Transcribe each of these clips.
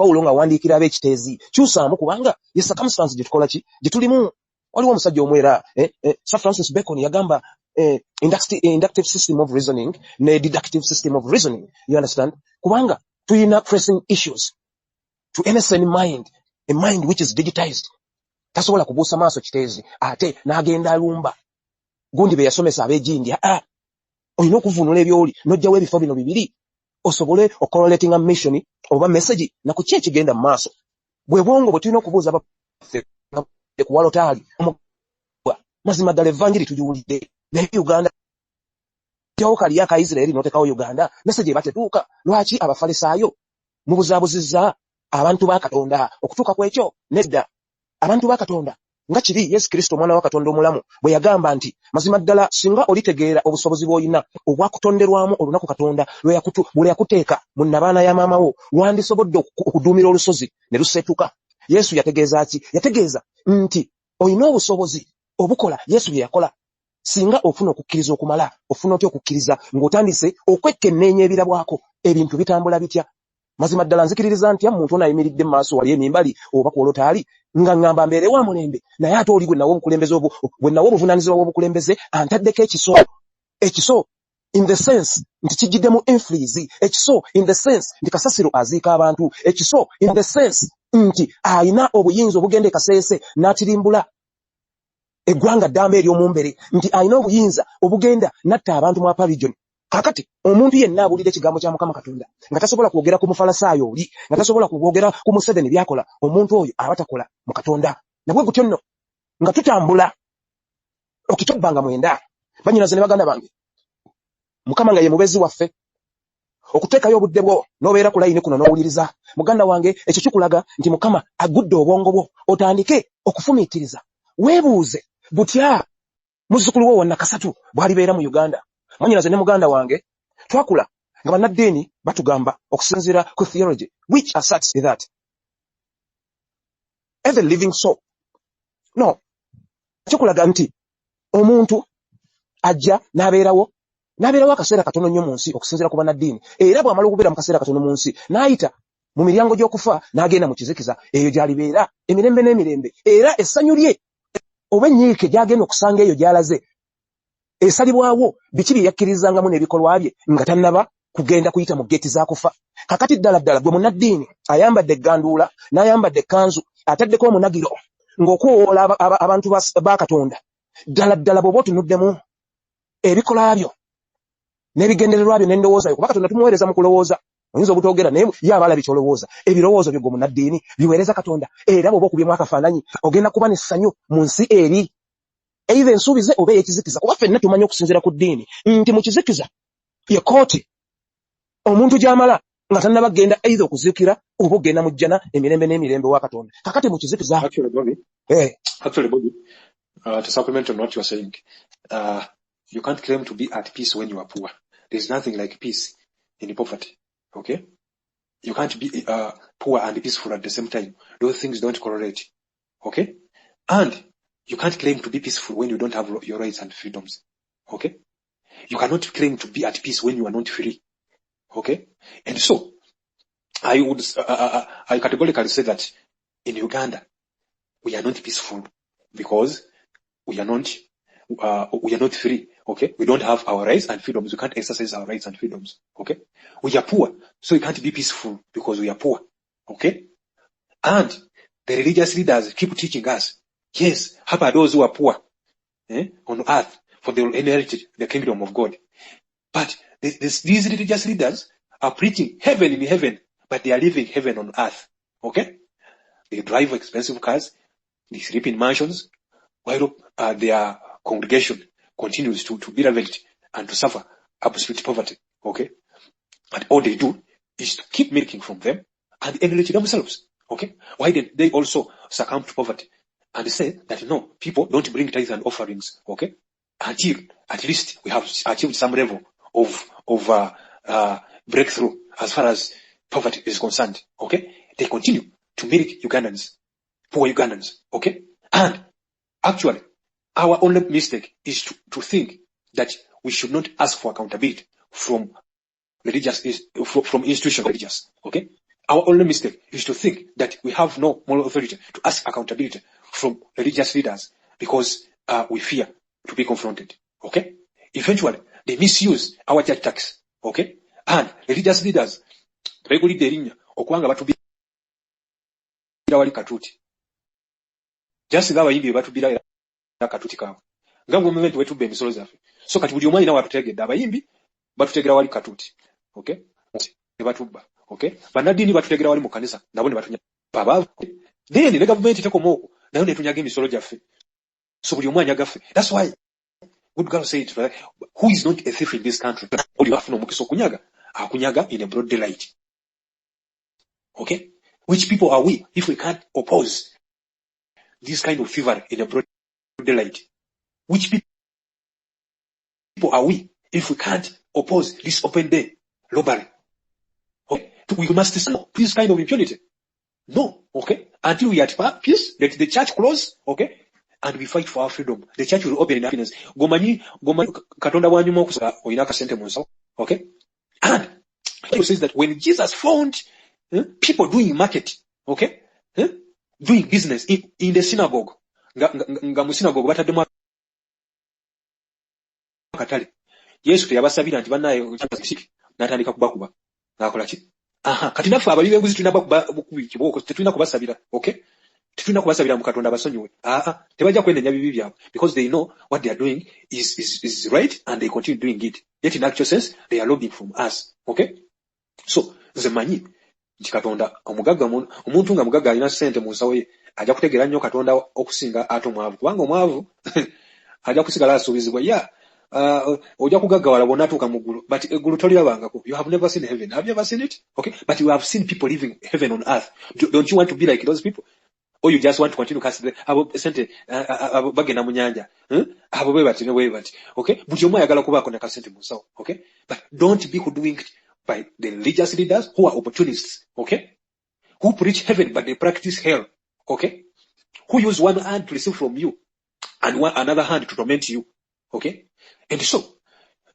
Paulo nga wandiikira ab'ekiteezi kyusaamu kubanga ye circumstance gye tukola ki gye tulimu. Waliwo omusajja omwera Sir Francis Bacon yagamba inductive system of reasoning ne deductive system of reasoning. You understand? Kubanga tuyina pressing issues to innocent mind, a mind which is digitized. Tasobola kubuusa maaso kiteezi ate n'agenda alumba gundi be yasomesa ab'ejindi. Olina okuvunula ebyoli n'ojjawo ebifo bino bibiri osobole ocorrelating a mission oba message na ku ki ekigenda mu maaso. Bwe bwongo bwe tulina okubuuza ku walotaali mazima ddala evangiri tugiwulidde naye Uganda jawo kali ya Kaisiraeli n'otekawo Uganda message eba tetuuka. Lwaki abafalisaayo mubuzaabuzizza abantu ba Katonda okutuuka ku ekyo? Nedda. Abantu ba Katonda nga kiri Yesu Kristo omwana wa Katonda omulamu bwe yagamba nti mazima ddala singa olitegeera obusobozi bw'olina obwakutonderwamu olunaku Katonda lwe yakuteeka mu nnabaana ya maama wo wandisobodde okuduumira olusozi ne luseetuka. Yesu yategeeza ki? Yategeeza nti olina obusobozi obukola Yesu bye yakola. Singa ofuna okukkiriza okumala ofuna otya okukkiriza ng'otandise okwekkenneenya ebirabwako ebintu bitambula bitya? Mazima ddala nzikiririza ntya muntu onayimiridde mu maaso wali emimbali oba ku wolotaali nga ngamba mbeere wa mulembe naye ate oli gwe nawo obukulembeze gwe nawo obuvunaanyizibwa bw'obukulembeze antaddeko ekiso in the sense nti kigiddemu influence, ekiso in the sense nti kasasiro aziika abantu, ekiso in the sense nti ayina obuyinza obugenda ekaseese n'atirimbula eggwanga ddamba ery'omumbere, nti ayina obuyinza obugenda natta abantu mu upper region. Kakati omuntu yenna abulira ekigambo kya Mukama Katonda nga tasobola kwogera ku mufalasaayo oli, nga tasobola kwogera ku Museveni byakola, omuntu oyo aba takola mu Katonda. Nabwe gutyo nno nga tutambula okitobbanga mwenda bannyinaze ne baganda bange, Mukama nga ye mubezi waffe, okuteekayo obudde bwo n'obeera ku layini kuno n'owuliriza muganda wange, ekyo kikulaga nti Mukama agudde obwongo bwo otandike okufumiitiriza. Weebuuze butya muzzukulu wo wonna kasatu bw'alibeera mu Uganda. Mwanyinaze ne muganda wange twakula nga bannaddiini batugamba okusinziira ku theology which asserts that every living soul no kikulaga nti omuntu ajja n'abeerawo akaseera katono nnyo mu nsi okusinziira ku bannaddiini, era bw'amala okubeera mu kaseera katono mu nsi n'ayita mu miryango gy'okufa n'agenda mu kizikiza, eyo gy'alibeera emirembe n'emirembe, era essanyu lye oba enyiike gy'agenda okusanga eyo gy'alaze esalibwawo biki bye yakkirizangamu n'ebikolwa bye nga tannaba kugenda kuyita mu geeti za kufa. Kakati ddala gwe munnaddiini ayambadde egganduula n'ayambadde ekkanzu ataddeko omunagiro ng'okuwoola abantu ba Katonda, ddala bw'oba otunuddemu ebikolwa byo n'ebigendererwa byo n'endowooza yo, kuba Katonda tumuweereza mu kulowooza. Oyinza obutoogera naye yaaba alabye ky'olowooza, ebirowoozo byo gwe munnaddiini biweereza Katonda, era bw'oba okubyemu akafaananyi ogenda kuba n'essanyu mu nsi eri. Either ensuubize oba ekizikiza, kuba ffenna tumanyi okusinziira ku ddiini nti mu kizikiza ye kooti omuntu gy'amala nga tannaba genda either okuziikira oba ogenda mu jjana emirembe n'emirembe wa Katonda. Kakati mu kizikiza Actually, Bobby, to supplement on what you are saying, you can't claim to be at peace when you are poor. There's nothing like peace in poverty. Okay? You can't be poor and peaceful at the same time. Those things don't correlate. Okay? And you can't claim to be peaceful when you don't have your rights and freedoms. Okay? You cannot claim to be at peace when you are not free. Okay? And so, I categorically say that in Uganda, we are not peaceful because we are not free. Okay? We don't have our rights and freedoms. We can't exercise our rights and freedoms. Okay? We are poor, so we can't be peaceful because we are poor. Okay? And the religious leaders keep teaching us, yes, how about those who are poor on earth, for they will inherit the kingdom of God. But these religious leaders are preaching heaven in heaven, but they are living heaven on earth. Okay? They drive expensive cars, they sleep in mansions, while their congregation continues to be ravaged and to suffer absolute poverty. Okay? And all they do is to keep milking from them and enrich themselves. Okay? Why didn't they also succumb to poverty and say that no, people don't bring tithes and offerings, okay, until at least we have achieved some level of breakthrough as far as poverty is concerned. Okay? They continue to milk Ugandans, poor Ugandans. Okay? And actually, our only mistake is to think that we should not ask for accountability from religious, from institutional religious. Okay? Our only mistake is to think that we have no moral authority to ask accountability from religious leaders because we fear to be confronted. Okay? Eventually, they misuse our church tax. Okay? And religious leaders, regulate erinnya okuwanga batubira wali katuti. Just ng'abayimbi batubira katuti kaabwe. Nga gavumenti wetubba emisolo zaffe. So kati buli omwanya watutegedde abayimbi batutegera wali katuti. Okay? Ne batubba. Okay? Banadini batutegera wali mu kanisa nabo ne batunya baba. Then the government tekomoko nayo ne tunyaga emisolo gyaffe. So buli omwanya gaffe. That's why good girl said, who is not a thief in this country? Oli afuna omukiso kunyaga. Akunyaga in a broad daylight. Okay? Which people are we if we can't oppose this kind of thievery in a broad daylight? Which people are we if we can't oppose this open day robbery? Okay? We must stop this kind of impunity. No. Okay? Until we are at peace, let the church close. Okay? And we fight for our freedom. The church will open in happiness. Gomanyi katonda wanyuma okusa oyina kasente mu nsawo. Okay? And it says that when Jesus found people doing market, okay, doing business in the synagogue, nga mu synagogue bataddemu akatale, Yesu teyabasabira nti bannaye n'atandika kubakuba. N'akola ki? Kati naffe abali b'enguzi tulina bakubi kibooko, tetulina kubasabira. Okay? Tetulina kubasabira mu Katonda abasonyiwe. Tebajja kwenenya bibi byabwe because they know what they are doing is right and they continue doing it. Yet in actual sense, they are lobbying from us. Okay? So, nze manyi nti Katonda omugagga omuntu nga mugagga alina ssente mu nsawo ye ajja kutegeera nnyo Katonda okusinga ate omwavu kubanga omwavu ajja kusigala asuubizibwa ojja kugaggawala bonna atuuka mu ggulu but eggulu tolirabangako. You have never seen heaven. Have you ever seen it? Okay? But you have seen people living heaven on earth. Don't you want to be like those people? Or you just want to continue casting abo sente bagenda mu nyanja abo bwe bati ne bwe bati. Okay? Buli omu ayagala kubaako ne kasente mu nsawo. Okay? But don't be hoodwinked by the religious leaders who are opportunists. Okay? Who preach heaven but they practice hell. Okay? Who use one hand to receive from you and another hand to torment you. Okay? And so,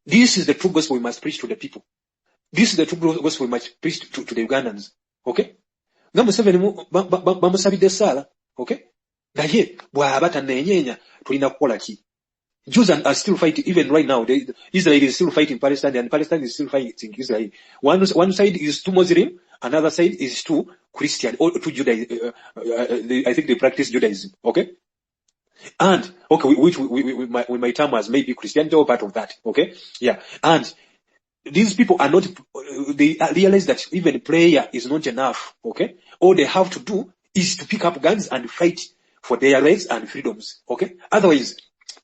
this is the true gospel we must preach to the people. This is the true gospel we must preach to the Ugandans. Okay? Nga Museveni bamusabidde essaala. Okay? Naye bw'aba taneenyeenya tulina kukola ki? Jews are still fighting, even right now. Israel is still fighting Palestine, and Palestine is still fighting Israel. One side is too Muslim, another side is too Christian, or to Judaism. I think they practice Judaism. Okay? And, okay, which we might term as maybe Christianity or part of that. Okay? Yeah. And these people are not, they realize that even prayer is not enough. Okay? All they have to do is to pick up guns and fight for their rights and freedoms. Okay? Otherwise,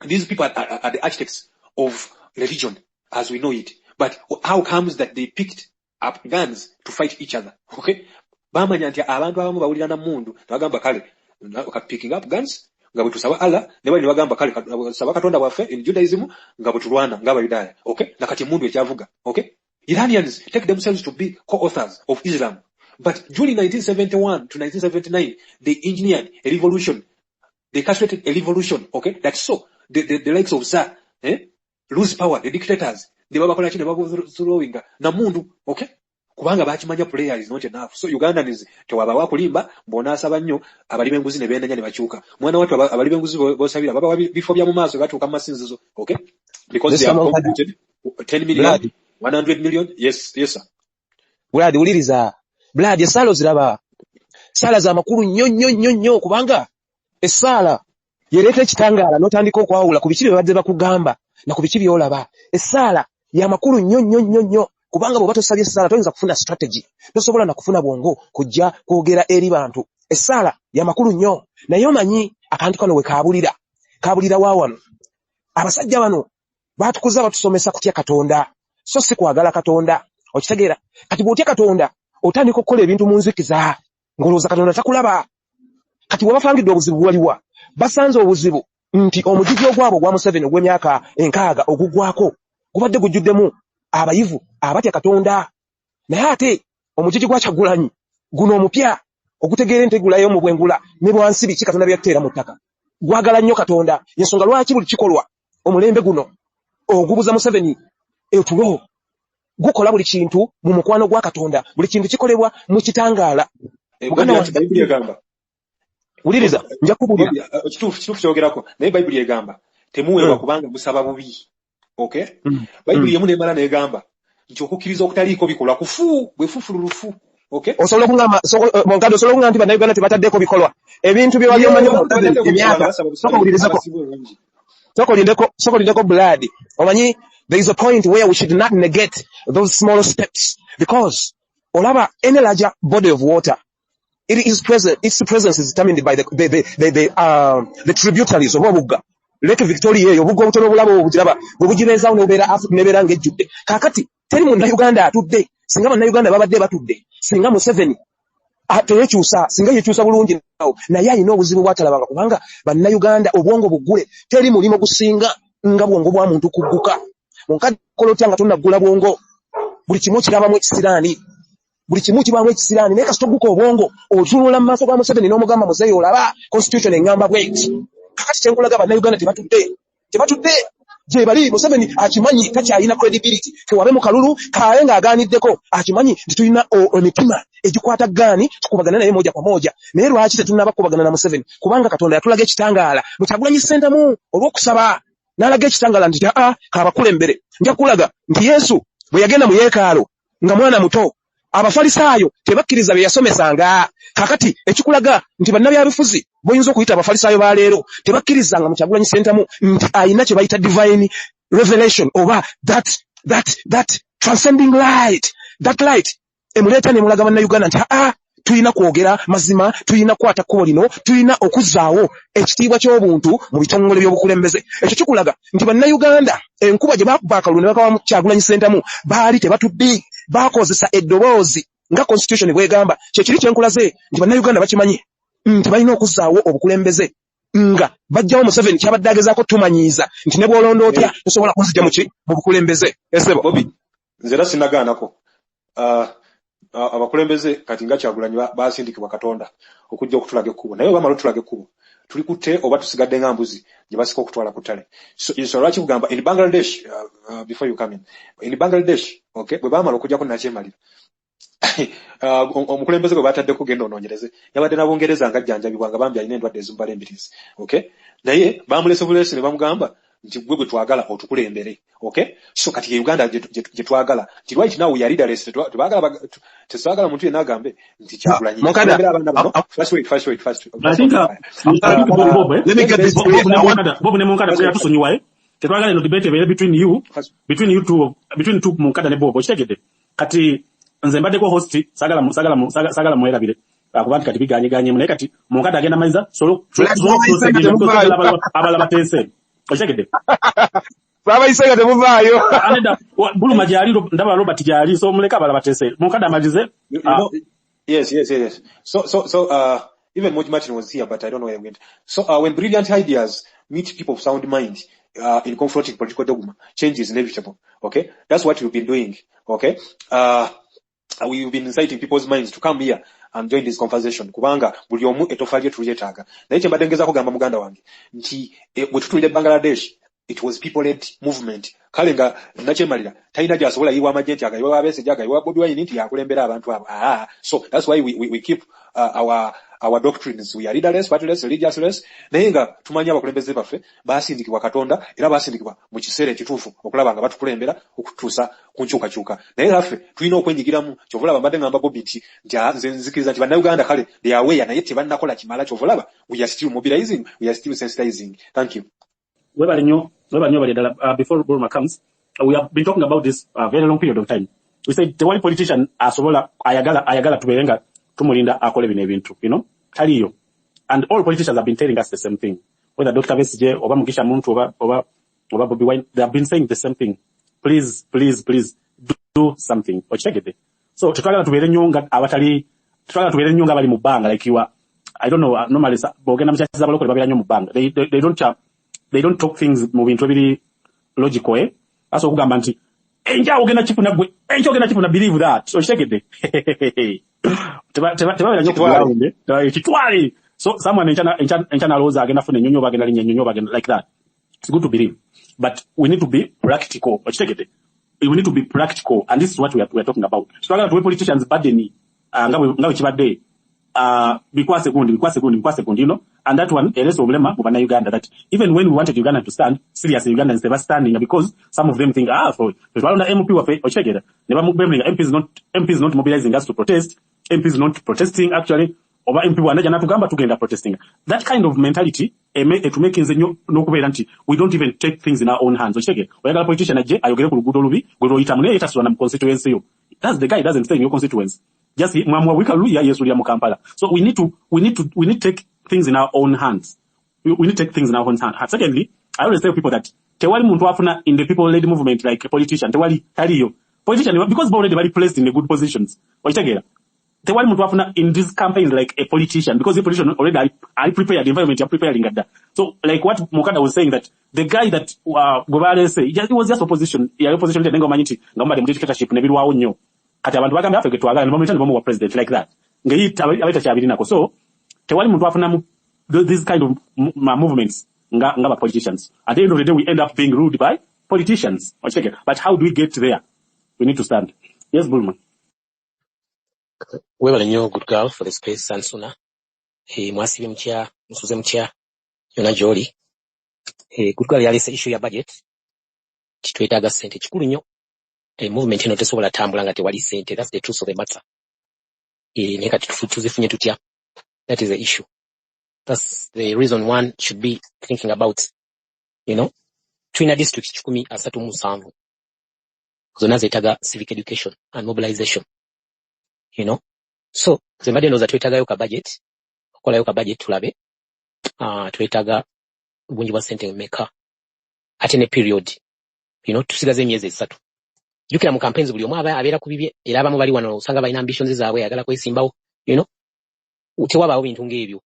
these people are the architects of religion as we know it. But how comes that they picked up guns to fight each other? Okay? Bamanya nti abantu abamu bawulirana mundu bagamba kale picking up guns nga bwetusaba Allah ne bali bagamba kale saba Katonda waffe in Judaism nga bwetulwana nga Abayudaaya. Okay? Nakati mundu ekyavuga. Okay? Iranians take themselves to be co-authors of Islam. But during 1971 to 1979, they engineered a revolution. They castrated a revolution. Okay? That's so. The likes of Tsar, lose power, the dictators, they babakola ki ne babuthrowing na mundu. Okay? Kubanga bakimanya prayer is not enough. So Ugandans tewabawa kulimba mbona asaba nnyo abali b'enguzi ne beenenya ne bakyuka. Mwana watu abali b'enguzi bosabira baba bifo bya mu maaso batuuka mu masinzizo. Okay? Because they have contributed 10 million, 100 million. Yes, sir. Brad, uliriza. Brad, esaala oziraba. Saala za makulu nnyo kubanga esaala yereeta ekitangaala n'otandika okwawula ku biki bye badde bakugamba na ku biki by'olaba. Essaala ya makulu nnyo kubanga bw'oba tosabye essaala toyinza kufuna strategy. Tosobola na kufuna bwongo kujja kwogera eri bantu. Essaala ya makulu nnyo. Naye omanyi akantu kano we kaabulira wa wano. Abasajja bano baatukuza batusomesa kutya Katonda. So si kwagala Katonda. Okitegeera. Kati bw'otya Katonda otandika okukola ebintu mu nzikiza. Ngolooza Katonda takulaba. Kati wabafangidde obuzibu waliwa. Basanze obuzibu nti omujiji ogwabo gwa Museveni ogw'emyaka 6 ogugwako gubadde gujjuddemu abayivu abatya Katonda. Naye ate omujiji gwa Kyagulanyi guno omupya ogutegeera entegulayo mu bwengula ne bwansi biki Katonda byatteera mu ttaka gwagala nnyo Katonda. Yensonga lwaki buli kikolwa omulembe guno ogubuza Museveni etulo gukola buli kintu mu mukwano gwa Katonda, buli kintu kikolebwa mu kitangaala. Muganda wange Bayibuli egamba. Uliriza, nja kubulira. Kituufu kyogerako, naye Bayibuli egamba temuweebwa kubanga musaba bubi. Okay? Bayibuli yemu nemala negamba nti okukkiriza okutaliiko bikolwa kufu bwe fufululufu. Okay? Osobola kungamba Monkada osobola kungamba nti bannayuganda tebataddeko bikolwa. Ebintu bye wali omanyi mu emyaka. Sokolindeko blood. Omanyi there is a point where we should not negate those small steps because olaba any larger body of water it is present, its presence is determined by the tributaries of Obuga. Lake Victoria obugo butono bulabo obujiraba bubujireza nebera ngejjudde. Kakati teri mu Uganda atudde singa mu Uganda babadde batudde singa mu 7 ateyekyusa singa yekyusa bulungi nawo naye alina obuzibu bwatalabanga kubanga banna Uganda obwongo bugule teri mulimo gusinga nga bwongo bwa muntu kugguka munkadde kolotya nga tonnagula bwongo buli kimu kirabamu ekisiraani buli kimu kibamu ekisiraani naye kasito guko obwongo otunula mu maaso ga Museveni n'omugamba muzeeyo olaba constitution engamba bweti kakati kyenkulaga banna Uganda tebatudde je bali Museveni akimanyi takyalina credibility kewabe mu kalulu kaale ng'agaaniddeko akimanyi nti tulina emitima egikwata gaani tukubagana naye moja kwa moja naye lwaki tetunaba kubagana na Museveni kubanga Katonda yatulaga ekitangaala Mukyagulanyi Ssentamu olw'okusaba n'alaga ekitangaala nti kabakulembere nja kulaga nti Yesu bwe yagenda mu yeekaalu nga mwana muto abafalisaayo tebakkiriza bye yasomesanga kakati ekikulaga nti bannabyabufuzi boyinza okuyita abafalisaayo ba leero tebakkirizanga Mukyagulanyi Ssentamu nti ayina kye bayita divine revelation oba that transcending light that light emuleeta nemulaga bannayuganda nti tulina kwogera mazima tulina kwata kkubo lino tulina okuzzaawo ekitiibwa ky'obuntu mu bitongole by'obukulembeze ekyo kikulaga nti bannayuganda enkuba gye baakuba akalulu ne bakawa Mukyagulanyi Ssentamu baali tebatudde bakozesa eddoboozi nga constitution bwegamba kyekiri kyenkulaze nti bannayuganda bakimanyi nti balina okuzzaawo obukulembeze nga bajjawo Museveni kyabadde agezaako tumanyiiza nti ne bw'olonda otya tosobola kunzija mu bukulembeze esebo Bobi nze era sinagaanako abakulembeze kati nga Kyagulanyi baasindikibwa Katonda okujja okutulaga ekkubo naye bamala otulaga ekkubo tuli kutte oba tusigadde nga mbuzi gye basika okutwala ku ttale so lwaki kugamba in Bangladesh before you come in Bangladesh okay bwe baamala okujjako nakyemalira omukulembeze gwe bataddeko genda onoonyereze yabadde n'Abongereza nga ajjanjabibwa nga bambi alina endwadde ezimubala embirizi okay naye baamulese buleesi ne bamugamba nti gwe bwe twagala otukulembere okay so kati Uganda gye twagala nti right now we are leaderless tetwagala muntu yenna agambe nti Kyagulanyi first wait I think let me get this Bob ne Munkada kaya tusonyiwaye tetwagala eno debate ebere between you two Munkada ne Bob okitegedde kati nze mbaddeko host sagala mwerabire akubanti kati biganye naye kati Munkada agenda maiza abala batense okitegedde baba isenga temuvaayo aneda buluma gyali ndaba Robert gyali so muleka abala batense Munkada amalize yes so even Mujje Martin was here but I don't know where he went so when brilliant ideas meet people of sound mind in confronting political dogma change is inevitable okay that's what we've been doing okay we've been inciting people's minds to come here and join this conversation kubanga buli omu etofali tulyetaaga naye kye mbadde ngezaako gamba muganda wange nti bwe tutulire Bangladesh it was people led movement kale nga nakyemalira talina gy'asobola yiwa amagye nti agayiwa Abesigye agayiwa Bobi Wine nti yakulembera abantu abo so that's why we keep our doctrines we are leaderless partyless religiousness naye nga tumanyi abakulembeze baffe baasindikibwa Katonda era baasindikibwa mu kiseera ekituufu okulaba nga batukulembera okutuusa ku nkyukakyuka naye laffe tulina okwenyigiramu kyovulaba mbadde ngamba Bobi nti nze nzikiriza nti bannayuganda kale they are aware naye tebannakola kimala kyovulaba we are still mobilizing we are still sensitizing thank you webali nnyo before Burma comes we have been talking about this a very long period of time we said the one politician asobola ayagala tuberenga tumulinda akole bino ebintu taliyo and all politicians have been telling us the same thing whether Dr. Besigye oba Mugisha Muntu oba Bobi Wine they have been saying the same thing please do something okitegedde so tutwagala tubeere nnyo nga abali mu bbanga like you are I don't know normally bogenda mukyasiza abalokole babeera nnyo mu bbanga they don't talk things mu bintu ebiri logical aso okugamba nti enja ogenda kifuna believe that okitegedde tebabera nnyo kuground ekitwale so someone encha nalowooza agenda funa ennyonyoba agenda like that it's good to believe but we need to be practical okitegedde we need to be practical, and this is what we are talking about. Struggle to politicians burden ngawe chibadde because second, you know, and that one a less problema over Uganda, that even when we wanted Uganda to stand, seriously Ugandans never standing, because some of them think for MP or check it. Never MPs not mobilizing us to protest, MPs not protesting actually, over MP wanaja natugamba tugenda protesting. That kind of mentality to make things no kuberanti, we don't even take things in our own hands. Check it. Oyagala politician aje ayogere ku lugudo lubi gwe itamune yetasula na constituency yo. That's the guy doesn't stay in your constituency. Just mwamwa wika lu ya yesu ya Kampala. So we need to take things in our own hands. We need to take things in our own hands. Secondly, I always tell people that tewali muntu afuna in the people led movement like a politician, tewali taliyo. Politician, because they already very placed in the good positions. Oitegera. Tewali muntu afuna in these campaigns like a politician, because the politician already I prepared the environment, you're preparing at that. So like what Mukada was saying, that the guy that Gobale say, it was just opposition, opposition tenengo manyiti, ngamba the dictatorship nebiru wawo nnyo. Kati abantu bagamba affe getwagala ne bomu wa president like that. Ngeyita abeta kyabirinako. So tewali muntu afuna these kind of movements nga politicians. At the end of the day, we end up being ruled by politicians. But how do we get there? We need to stand. Yes, Bulman. We will know good girl for the space, Sansuna. Mwasibi mchia, msuze mchia, yona joli. Good girl yali issue ya budget. Chitwetaga sente chikulu nnyo. Movement ino tesobola tambula nga tewali sente. That's the truth of the matter. Neka tuzifunye tutya. That is the issue. That's the reason one should be thinking about, you know, twina district 17 zona zetaga civic education and mobilization, you know. So zembade ndo za twetaga yoka budget, okola yoka budget tulabe twetaga bungi bwa sente meka at any period, you know, tusigaze emyezi 3. Jukira mu campaigns buli omu abeera kubibye era abamu bali wano usanga balina ambitions zaabwe yagala kwesimbawo, you know, tewabaawo bintu ng'ebyo.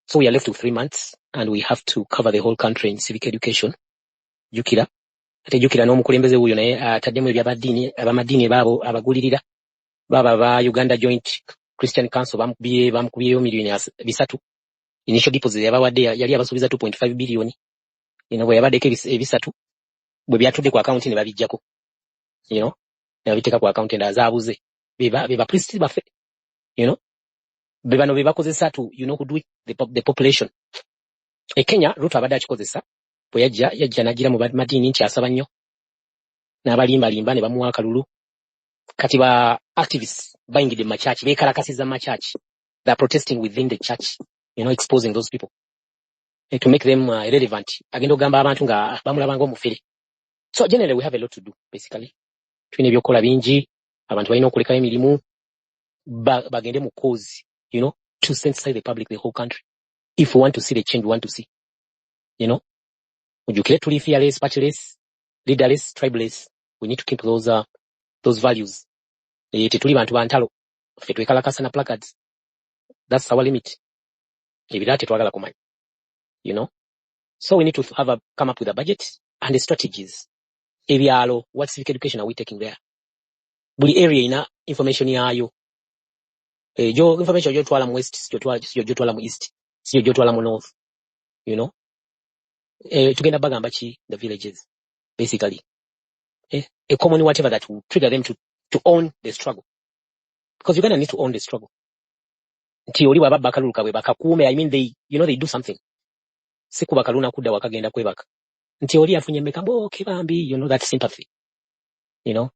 So we are left with 3 months and we have to cover the whole country in civic education. Jukira n'omukulembeze wuyo naye ataddemu ebyabaddiini abamaddiini baabo abagulirira baba ba Uganda Joint Christian Council bamukubiyeyo milioni 3. Initial deposit yabawadde yali abasuubiza 2.5 billion. You know, bwe yabaddeko ebisatu bwe byatudde ku account ne babijjako. You know, ne babiteeka ku account endala zaabuze. Beba priests baffe. You know, bebano bebakozesa to, you know, do the population. Kenya Ruto abadde akikozesa bwe yajja nagira mu madini nti asaba nnyo n'abalimba ne bamuwa akalulu. Kati ba activists bayingidde mu church, bekalakasiza mu church. They are protesting within the church, you know, exposing those people to make them irrelevant. Agenda ogamba abantu nga bamulabanga omufere. So generally we have a lot to do basically. Twine ebyokola bingi, abantu balina okulekayo emirimu bagende mu cause, you know, to sensitize the public, the whole country. If we want to see the change we want to see, you know, ujukire tuli fearless, partiless, leaderless, tribeless. We need to keep those values. Tetuli bantu bantalo, ffe twekalakasa na placards. That's our limit. Ebirala tetwagala kumanya, you know. So we need to come up with a budget and the strategies. Ebyalo, what civic education are we taking there? Buli area ina information yayo. Jo information jo twala mu west, jo twala mu east, jo twala mu north, you know. Tugenda bagamba ki the villages basically. A common whatever that will trigger them to own the struggle, because you're gonna need to own the struggle. Nti oli wababa kaluluka bwe bakakuume, I mean they, you know, they do something. Siku bakaluna kudda wakagenda kwebaka. Nti oli afunye mekambo kebambi, you know, that sympathy, you know.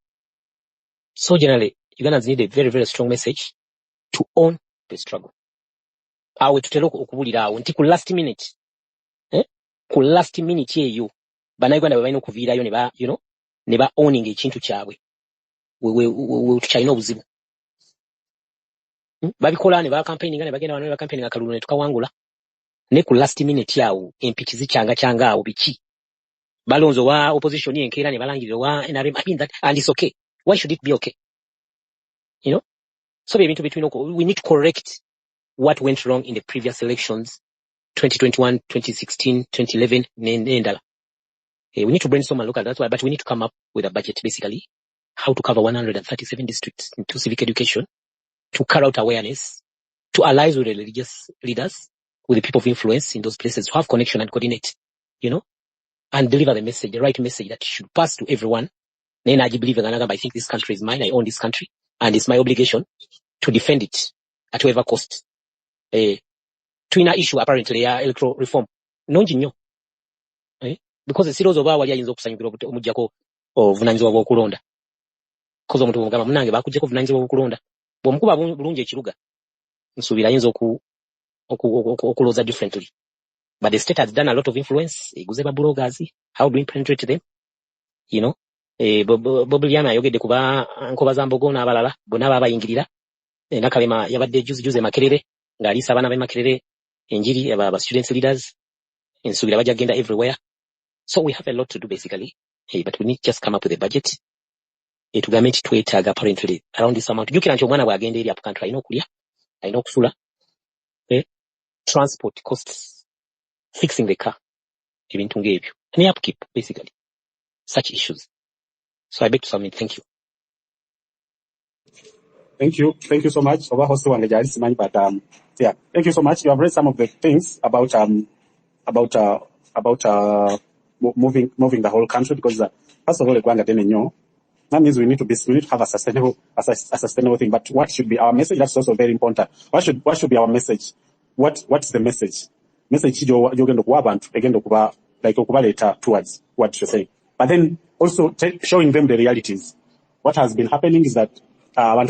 So generally Ugandans need a very, very strong message to own the struggle. Awe tutera okubulira awo nti ku last minute, ku last minute eyo bannayuganda bwe balina okuviirayo ne ba, you know, ne ba owning ekintu kyabwe we tukyalina obuzibu. Babikola ne ba campaigning ne bagenda ne ba campaigning akalulu ne tukawangula ne ku last minute yawo empiki zikyanga awo biki balonzo wa opposition yenkeera ne balangirira wa NRM. I mean that, and it's okay. Why should it be okay? You know, so ebintu between we need to correct what went wrong in the previous elections, 2021, 2016, 2011, nendala. We need to brainstorm and look at that, but we need to come up with a budget, basically, how to cover 137 districts into civic education, to carry out awareness, to allies with religious leaders, with the people of influence in those places, to have connection and coordinate, you know, and deliver the message, the right message that should pass to everyone. Then I believe I think this country is mine, I own this country, and it's my obligation to defend it at whatever cost. Twina issue apparently electoral reform. Nonji nnyo. Because esirozo ba wali ayinza okusanyukira omujjako obuvunanyizibwa bw'okulonda. Kozo omuntu omugamba munange bakujjako obuvunanyizibwa bw'okulonda. Bw'omukuba bulungi ekiruga. Nsuubira ayinza okuloza differently. But the state has done a lot of influence. Eguze ba bloggers. How do we penetrate them? You know? Bob Lyama ayogedde kuba nkoba za Mbogo n'abalala bonna babayingirira. Nakalema yabadde juzi Makerere ng'aliisa abaana be Makerere enjiri aba students leaders. Nsuubira bajja genda everywhere. So we have a lot to do basically. But we need just come up with a budget. Tugambe nti twetaaga apparently around this amount. Jukira nti omwana bw'agenda eri country alina okulya, alina okusula, transport costs, fixing the car, ebintu ng'ebyo. And upkeep basically. Such issues. So I beg to submit. Thank you. Thank you so much. But yeah, thank you so much. You have read some of the things about moving the whole country, because first of all, that means we need to have a sustainable thing. But what should be our message? That's also very important. What should be our message? What's the message? Message you're going to go about again towards what you're saying. But then also showing them the realities. What has been happening is that and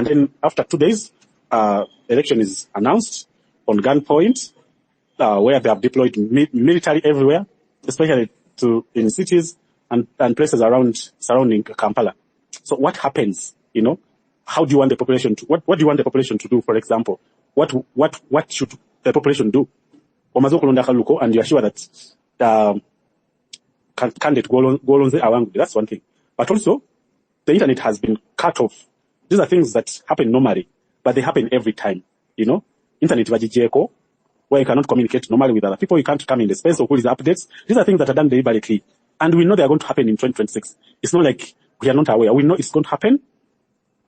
then after 2 days, election is announced on gunpoint, where they have deployed military everywhere, especially in cities and places surrounding Kampala. So what happens? How do you want the population to? What do you want the population to do? For example, what should the population do? And you are sure that candidate Golonze Awangu. That's one thing. But also, the internet has been cut off. These are things that happen normally, but they happen every time. Internet vajijeko, where you cannot communicate normally with other people. You can't come in the space of updates. These are things that are done deliberately. And we know they are going to happen in 2026. It's not like we are not aware. We know it's going to happen.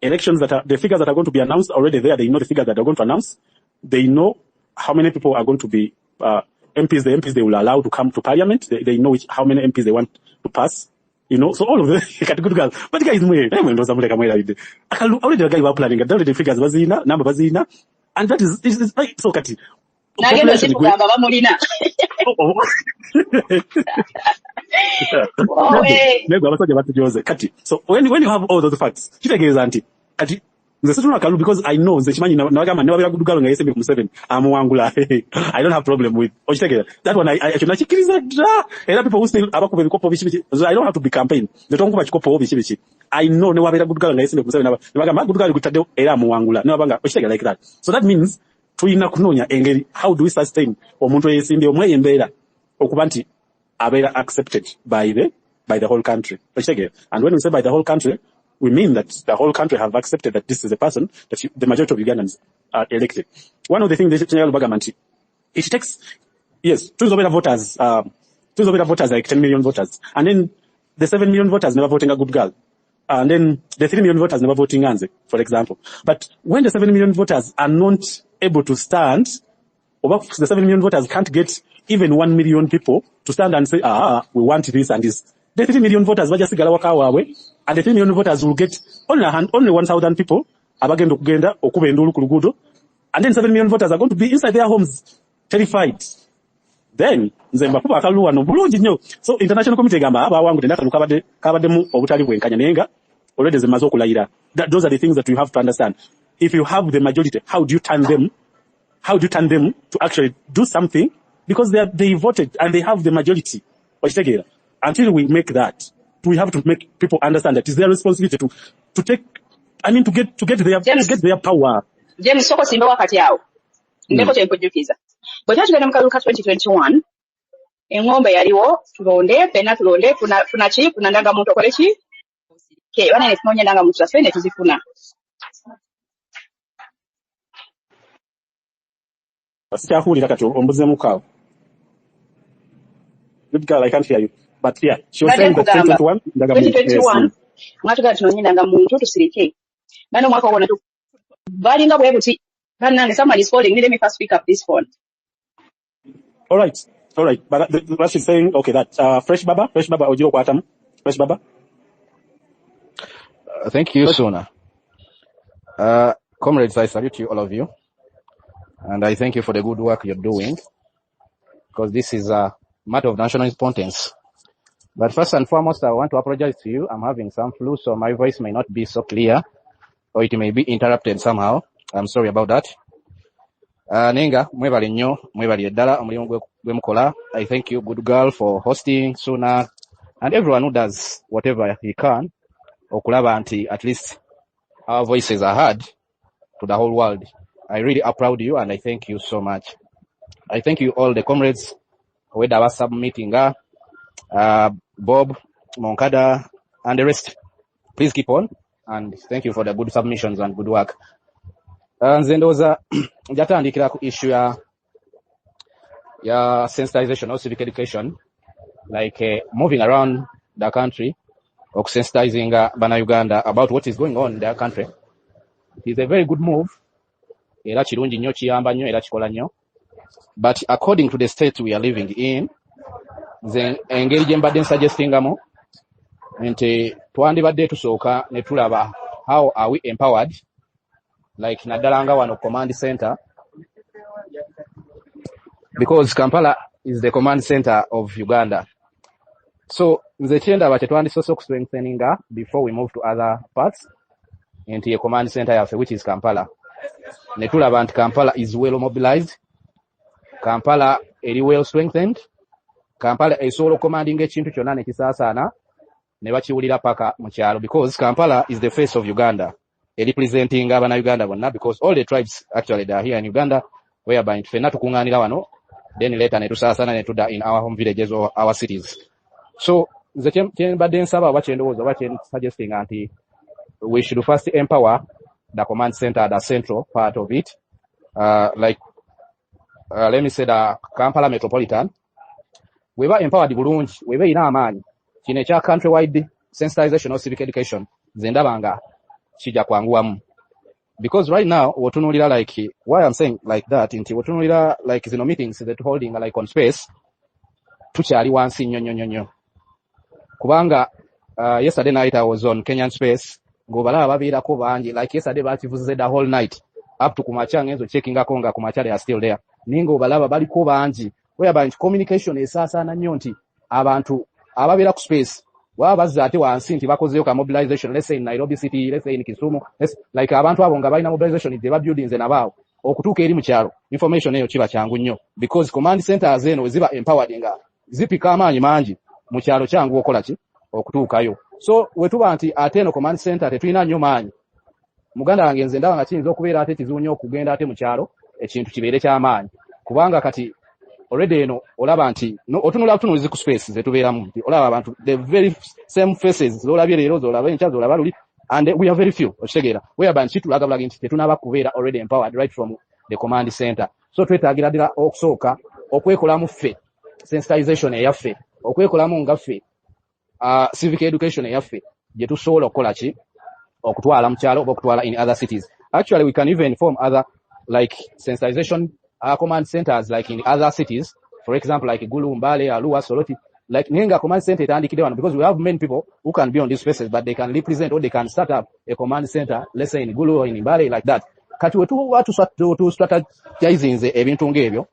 Elections the figures that are going to be announced already there. They know the figures that they're going to announce. They know how many people are going to be MPs. The MPs they will allow to come to parliament. They know how many MPs they want to pass. So all of them, good girl. But the guy is already the guy who are planning. The figures wazina, number wazina. And that is like so Kati. So when you have all those facts, because I know I don't have problem with that one. I people who still I don't have to be campaign. They don't go I know no good girl like that. So that means how do we sustain accepted by the whole country? And when we say by the whole country, we mean that the whole country have accepted that this is a person that the majority of Ugandans are elected. One of the things it takes, yes, voters like 10 million voters. And then the 7 million voters never voting a good girl. And then the 3 million voters never voting Anze, for example. But when the 7 million voters are not able to stand, or the 7 million voters can't get even 1 million people to stand and say, we want this and this. The 3 million voters and the 3 million voters will get only 1,000 people, and then 7 million voters are going to be inside their homes, terrified. Then, so international committee those are the things that we have to understand. If you have the majority, how do you turn them to actually do something? Because they voted and they have the majority. Until we make that, we have to make people understand that it's their responsibility to get their power. James soko simba wakati yao. Ndeko kyempojukiza. Bwe twatugenda mu kalulu ka 2021, engombe yaliwo tulonde funa ki funa ndanga muntu okole ki? Ke bana ne tunonya ndanga muntu affe ne tuzifuna. Asikyahulira kati ombuzemu kawo. Good girl, I can't hear you. But yeah, she was saying that 2021 mwatuga tunonya ndanga muntu tusirike. Nano mwaka wona tu balinga bwe buti. Somebody is calling me. Let me first pick up this phone. All right. But what she's saying, okay, that fresh baba, Ojiro Kwatam, fresh baba. Thank you, Suna. Comrades, I salute you, all of you. And I thank you for the good work you're doing, because this is a matter of national importance. But first and foremost, I want to apologize to you. I'm having some flu, so my voice may not be so clear, or it may be interrupted somehow. I'm sorry about that. Nenga, mwebali nnyo, mwebali eddala, omulimu gwe mukola. I thank you, good girl, for hosting, Suna, and everyone who does whatever he can, okulaba nti at least our voices are heard to the whole world. I really applaud you, and I thank you so much. I thank you all the comrades who were submitting, Bob, Moncada, and the rest. Please keep on, and thank you for the good submissions and good work. Nzendoza njatandikira ku issue ya sensitization or civic education, like moving around the country, or sensitizing bana Uganda about what is going on in their country. It is a very good move. Era kirungi nnyo, kiyamba nnyo, era kikola nnyo. But according to the state we are living in, nze engeri gye mbadde nsuggestingamu nti twandibadde tusooka ne tulaba how are we empowered, like naddala nga wano command center, because Kampala is the command center of Uganda. So nze kyendaba kyetwandisoose okustrengtheninga before we move to other parts nti a command center yaffe, which is Kampala. Ne tulaba nti Kampala is well mobilized, Kampala eri well strengthened, Kampala esobola commanding ekintu kyonna ne kisaasaana ne bakiwulira paka mu kyalo, because Kampala is the face of Uganda, representing abana Uganda bonna, because all the tribes actually they are here in Uganda, whereby ffenna tukungaanira wano, then later ne tusaasaana ne tudda in our home villages or our cities. So nze kyembadde nsaba oba kyendowooza oba suggesting nti we should first empower the command center, the central part of it, like let me say the Kampala metropolitan. Weba empowered bulungi, weba ina amaanyi, kino ekya countrywide sensitization or civic education zendabanga kijja kwanguwamu. Because right now wotunulira, like why I'm saying like that, nti wotunulira like zino meetings that holding like on space tukyali wansi nnyo. Kubanga yesterday night I was on Kenyan space, ng'obalaba babeerako bangi, like yesterday bakivuze the whole night up to kumacha ngenzo checking akonga kumacha they are still there. Ningo balaba baliko bangi, whereby communication esaasaana nnyo nti abantu ababeera ku space waba bazza ate wansi nti bakozeyo ka mobilization, let's say in Nairobi city, let's say in Kisumu, like abantu abo nga balina mobilization gye ba buildings nabaawo okutuuka eri mu kyalo, information eyo kiba kyangu nnyo, because command centers eno ziba empowered nga zipika amaanyi mangi mu kyalo kyangu okola ki okutuukayo. So wetuba nti ate no command center tetulina nnyo maanyi, muganda wange nze ndaba nga kiyinza okubeera ate kizibu nnyo okugenda ate mu kyalo ekintu kibeere ky'amaanyi, kubanga kati already eno olaba nti otunula tunulizi ku space zetubeeramu nti olaba abantu the very same faces zolabye leero zolaba enkya zolaba luli, and we are very few okitegeera, whereby kitulaga bulagi nti tetunaba kubeera already empowered right from the command center. So twetaagira ddala okusooka okwekolamu ffe sensitization eyaffe, okwekolamu nga ffe civic education eyaffe gye tusobola okukola ki okutwala mu kyalo oba okutwala in other cities. Actually we can even form other like sensitization command centers like in other cities, for example like Gulu, Mbale, Arua, Soroti, like Nenga command center etandikide wano, because we have many people who can be on these spaces but they can represent or they can start up a command center, let's say in Gulu or in Mbale, like that. Kati wetu watu strategizing ebintu ng'ebyo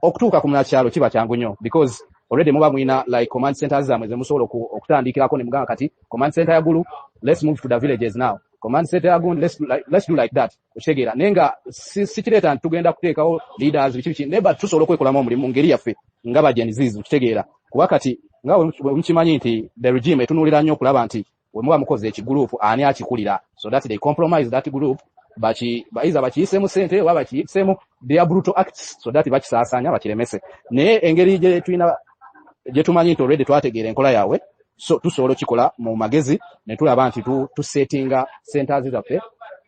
okutuuka ku munakyalo kiba kyangu nnyo, because already muba mwina like command centers zamwe ze musobola okutandikirako ne mugamba kati command center ya Gulu, let's move to the villages now, command center ya Gulu, let's do like that. Okitegeera nenga sikireeta tugenda kuteekawo leaders biki neba tusobola okwekolamu omulimu ngeri yaffe nga bajenzizi, okitegeera kuba kati nga mukimanyi nti the regime etunuulira nnyo okulaba nti we muba mukoze ekigulupu ani akikulira, so that they compromise that group baiza bakiyisemu sente oba bakiyisemu their brutal acts, so that bakisaasaanya bakiremese. Naye engeri gye tumanyi nti already twategeera enkola yaabwe, so tusobola okikola mu magezi ne tulaba nti tusettinga centers zaffe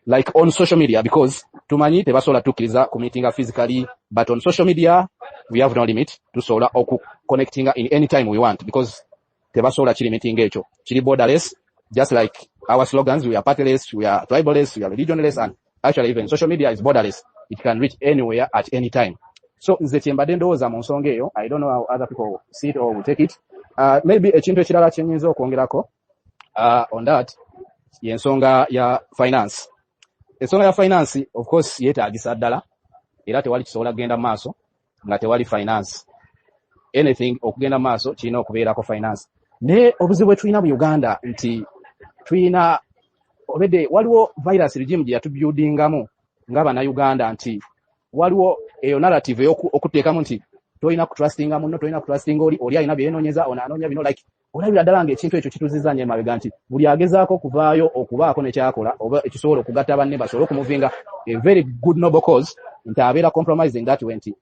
like on social media, because tumanyi tebasobola tukkiriza ku meetinga physically, but on social media we have no limit, tusobola okuconnectinga in any time we want, because tebasobola kiri meeting ekyo kiri borderless, just like our slogans, we are partyless, we are tribalist, we are religionless, and actually even social media is borderless, it can reach anywhere at any time. So nze kyembadde ndowooza mu nsonga eyo, I don't know how other people see it or will take it. Maybe ekintu ekirala kyenyinza okwongerako on that, yensonga ya finance. Ensonga ya finance of course yeetaagisa ddala era tewali kisobola kugenda maaso nga tewali finance. Anything okugenda maaso kirina okubeerako finance. Ne obuzibu tulina mu Uganda nti tulina obedde waliwo virus regime gye yatubuildingamu ng'abana Uganda nti waliwo eyo narrative okuteekamu nti tolina kutrustinga munno, tolina kutrustinga oli alina byenoonyeza, ono anoonya bino like olabira ddala ng'ekintu ekyo kituzizza nnyo emabega nti buli agezaako okuvaayo okubaako ne kyakola oba ekisobola okugatta banne basobole okumuvinga a very good noble cause nti abeera compromising that way nti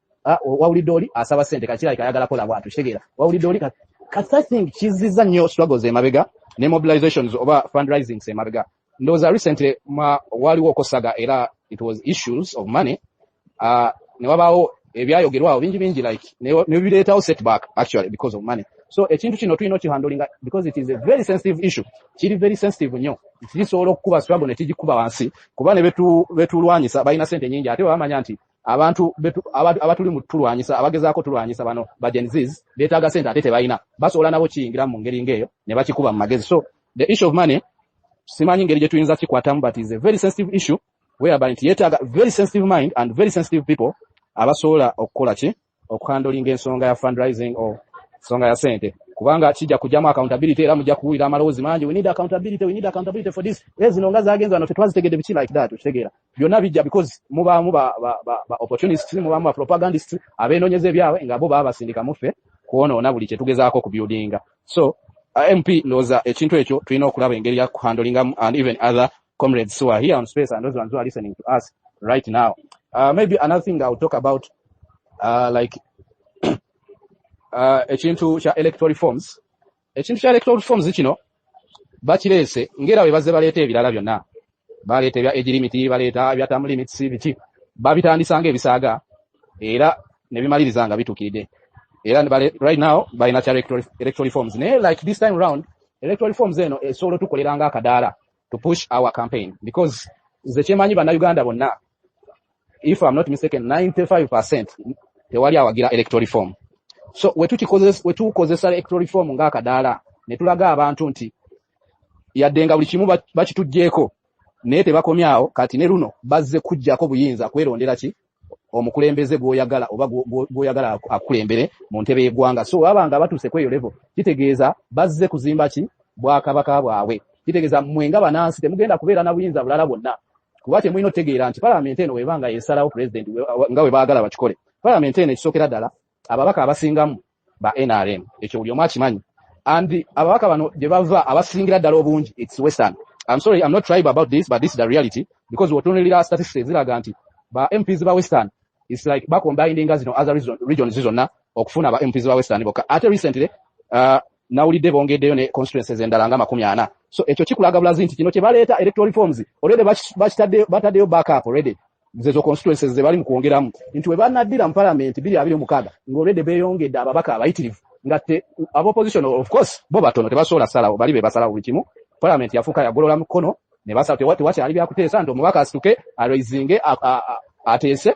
wawulidde oli asaba ssente kakirali kayagala kola bwatu kitegeera wawulidde oli kati I think kizizza nnyo struggles emabega ne mobilizations oba fundraisings emabega. Ndowooza recently waliwo okosaga era it was issues of money ne wabaawo ebyayogerwawo bingi like ne bireetawo setback actually because of money. So ekintu kino tulina okihandlinga because it is a very sensitive issue. Kiri very sensitive nnyo. Kisobola okukuba struggle ne kigikuba wansi kuba ne betulwanyisa balina ssente nnyingi ate bamanya nti abantu abatuli mu tulwanyisa abagezaako tulwanyisa bano ba Gen Zs beetaaga ssente ate tebalina basobola nabo kiyingira mu ngeri ng'eyo ne bakikuba mu magezi. So the issue of money simanyi ngeri gye tuyinza kikwatamu but is a very sensitive issue whereby nti yeetaaga very sensitive mind and very sensitive people abasobola okukola ki okuhandlinga ensonga ya fundraising or ensonga ya ssente kubanga kijja kujjamu accountability era mujja kuwulira amalowoozi mangi we need accountability for this zino nga zagenza wano tetwazitegedde biki like that okitegeera byonna bijja because mubaamu ba opportunists mubaamu ba propagandists abeenoonyeza ebyabwe nga bo baba basindika muffe kwonoona buli kye tugezaako kubuildinga. So MP ndowooza ekintu ekyo tulina okulaba engeri ya kuhandlingamu and even other comrades who are here on space and those ones who are listening to us right now. Maybe another thing I'll talk about like ekintu kya electoral reforms. Ekintu kya electoral reforms kino bakireese ngera we bazze baleeta ebirala byonna baleeta ebya age limit baleeta ebya term limits biki babitandisanga ebisaaga era ne bimaliriza nga bituukidde era right now balina kya electoral reforms naye like this time round electoral reforms eno esobola tukoleranga akadaala to push our campaign because nze kyemanyi bannayuganda bonna if I'm not mistaken 95% tewali awagira electoral reform. So wetukozesa electoral reform ng'akadaala ne tulaga abantu nti yaddenga buli kimu bakituggyeko naye tebakomyawo kati ne luno bazze kujjako buyinza kwerondera ki omukulembeze gw'oyagala oba gw'oyagala akulembere mu ntebe y'eggwanga. So abanga batuuse kweyo level kitegeeza bazze kuzimba ki bwakabaka bwabwe kitegeeza mwenga banansi temugenda kubeera na buyinza bulala bwonna kuba temulina otegeera nti palamenti eno webanga yesalawo president nga we baagala bakikole palamenti eno ekisookera ddala ababaka abasingamu ba NRM ekyo buli omu akimanyi and ababaka bano gye bava abasingira ddala obungi it's western. I'm sorry I'm not tribal about this but this is the reality because wotunulira statistics ziraga nti ba MPs ba western it's like bakombininga zino other regions zonna okufuna ba MPs ba western boka ate recently nawulidde bongeddeyo ne constituencies endala nga 40. So ekyo kikulaga bulazi nti kino kye baleeta electoral reforms already bataddeyo backup already zezo constituencies ze bali mu kwongeramu nti we banaddira mu parliament 226 ng'olwedde beeyongedde ababaka abayitirivu ngatte opposition of course bo batono tebasobola salawo bali be basalawo buli kimu parliament yafuuka yagolola mukono ne basala tewakyali byakuteesa nti omubaka asituke araisinge ateese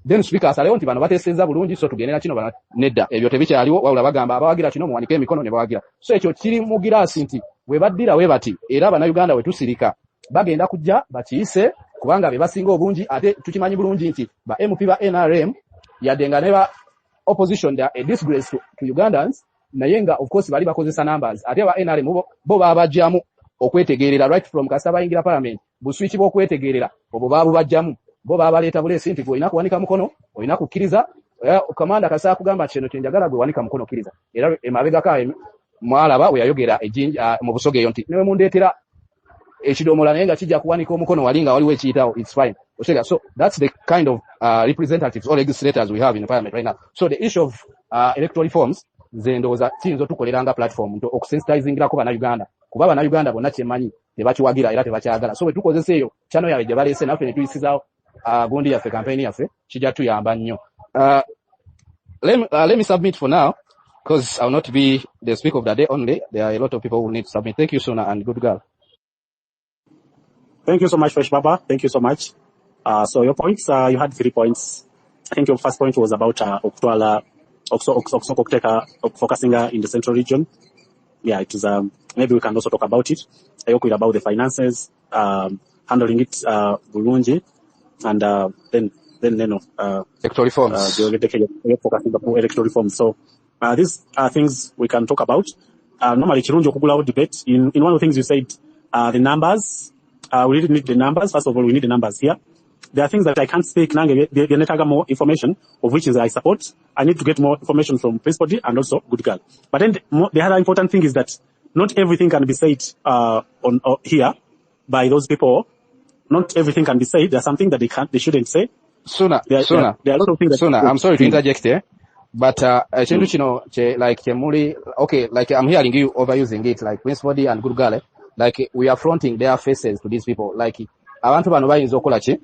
then speaker asalewo nti bano bateesezza bulungi so tugendera kino nedda ebyo tebikyaliwo wabula bagamba abawagira kino muwanike emikono ne bawagira. So ekyo kiri mu giraasi nti we baddira we bati era bannayuganda we tusirika bagenda kujja bakiyise kubanga be basinga obungi ate tukimanyi bulungi nti ba MP ba NRM yaddenga ne ba opposition a disgrace to Ugandans naye nga of course bali bakozesa numbers ate ba NRM bo babajjamu okwetegerera right from kasita bayingira parliament buswiki bw'okwetegerera obwo babajjamu bo babaleeta buleesi nti olina kuwanika mukono olina kukkiriza kamanda kasa kugamba kino kyenjagala gwe wanika mukono kkiriza era emabegaka mwalaba we yayogera mu busoga eyo nti newe mundeetera ekidomola naye nga kijja kuwanika omukono walinga waliwo ekiyitawo it's fine. So that's the kind of representatives or legislators we have in the parliament right now. So the issue of electoral reforms nze ndowooza kiyinza otukoleranga platform okusensitizingirako bannayuganda kuba bannayuganda bonna kyemmanyi tebakiwagira era tebakyagala. So we tukozesa eyo channel yaabwe gye baleese naffe ne tuyisizaawo gundi yaffe campaign yaffe kijja tuyamba nnyo. Let me submit for now because I will not be the speaker of the day only. There are a lot of people who need to submit. Thank you, Sona, and good girl. Thank you so much, Fresh Baba. Thank you so much. So your points, you had 3 points. I think your first point was about Oktwala, focusing in the central region. yeah, it is, maybe we can also talk about it. I talk about the finances, handling it, bulungi, and, then, Electoral reforms. focusing on electoral reforms. So, these are things we can talk about. Normally, Chirunjo Kugula debate, in one of the things you said, the numbers, we really need the numbers. First of all, we need the numbers here. There are things that I can't speak now. They need to get more information, of which is I support. I need to get more information from Principal D and also Good Girl. But then the other important thing is that not everything can be said here by those people. Not everything can be said. There's something that they shouldn't say. Sooner. There are a lot of things that I'm sorry to interject here. But okay, like I'm hearing you overusing it, like Principal D and Good Girl, like we are fronting their faces to these people. Like abantu bano bayinza okola ki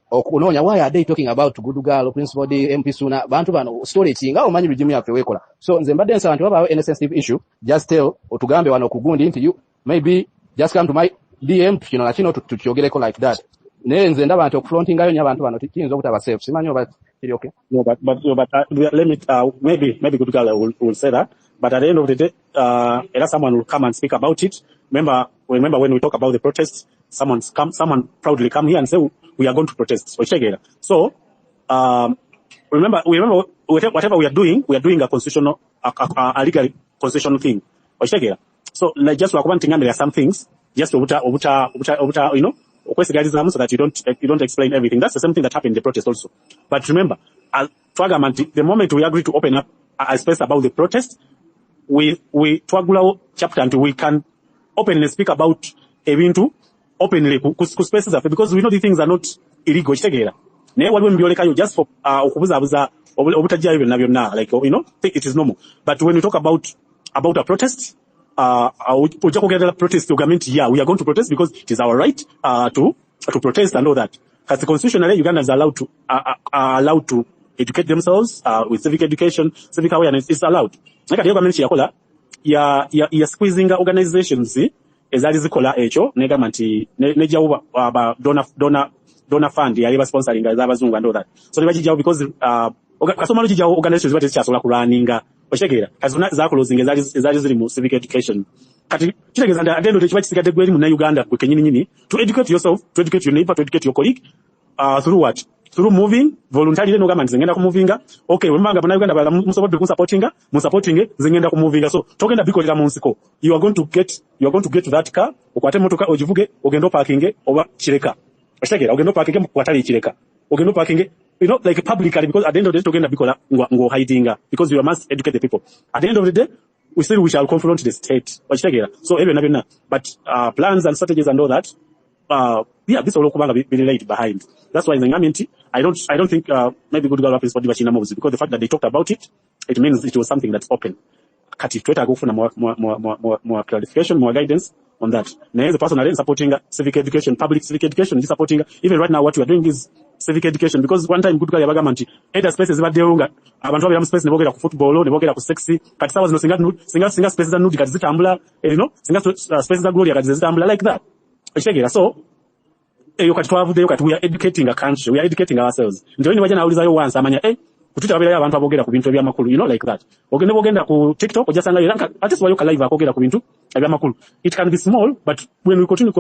okunonya, why are they talking about Good Girl, Principal D, MP Suna, bantu bano storage nga omanyi bijimu yaffe wekola. So nze mbadde nsaba nti wabaawo any sensitive issue, just tell otugambe wano kugundi nti you maybe just come to my DM nakino tukyogereko like that. Naye nze ndaba nti okufrontingayo nnyo abantu bano kiyinza obutaba safe. Simanyi oba kiri okay? No, but let me, maybe Good Girl will say that. But at the end of the day, someone will come and speak about it. Remember when we talk about the protest, someone proudly come here and say, we are going to protest. So, remember, whatever we are doing a constitutional, a legal constitutional thing. So, like, just like one thing, there are some things, just so that you don't explain everything. That's the same thing that happened in the protest also. But remember, the moment we agree to open up a space about the protest, we twagula chapter until we can openly speak about ebintu openly ku spaces after, because we know the things are not illegal. Naye waliwo mbyolekayo just for okubuzabuza obutajja even nabyo na, like, think it is normal. But when we talk about a protest, ojja kugerera protest government, yeah, we are going to protest because it is our right to protest and all that. Because constitutionally Ugandans are allowed to educate themselves with civic education, civic awareness is allowed. Like the government yakola ya squeezing organizations ezali zikola ekyo ne government nejawo aba donor fund yali ba sponsoring ez'abazungu and all that. So ne bajijawo because kasomalo jijawo organizations zibate zikyasobola kulaninga oshegera kazuna za closing ezali ziri mu civic education. Kati kitegeza nda adendo tekiba kisigadde gweri mu Uganda kwe kenyini to educate yourself, to educate your neighbor, to educate your colleague through what? Through moving voluntarily. No government zengenda ku movinga. Okay, wemanga bana Uganda bala musobola ku supporting zengenda ku movinga. So togenda bikolera mu nsiko, you are going to get to that car okwate motoka ojivuge ogendo parking oba kireka oshegera ogendo parking mu kwatali kireka ogendo parking, like publicly, because at the end of the day togenda bikola ngo hidinga, because you must educate the people. At the end of the day we shall confront the state oshegera. So even but plans and strategies and all that, this all kubanga be laid behind. That's why I don't think maybe Good Girl is for the moves, because the fact that they talked about it means it was something that's open. Kati tweta go for more clarification, more guidance on that. Now the person is supporting civic education, public civic education, is supporting even right now what we are doing is civic education, because one time Good Girl yabaga either spaces badeunga abantu abali space nebogera ku football nebogera ku sexy kati sawa zino singa spaces za nudi kati zitambula singa spaces za glory kati zitambula like that. So we are educating a country, we are educating ourselves. Ndio ni waje nauliza yo once amanya kutita babira abantu abogera ku bintu ebyamakulu, like that. Ogende bogenda ku TikTok ojasanga iranka at least wayo ka live akogera ku bintu ebyamakulu. It can be small, but when we continue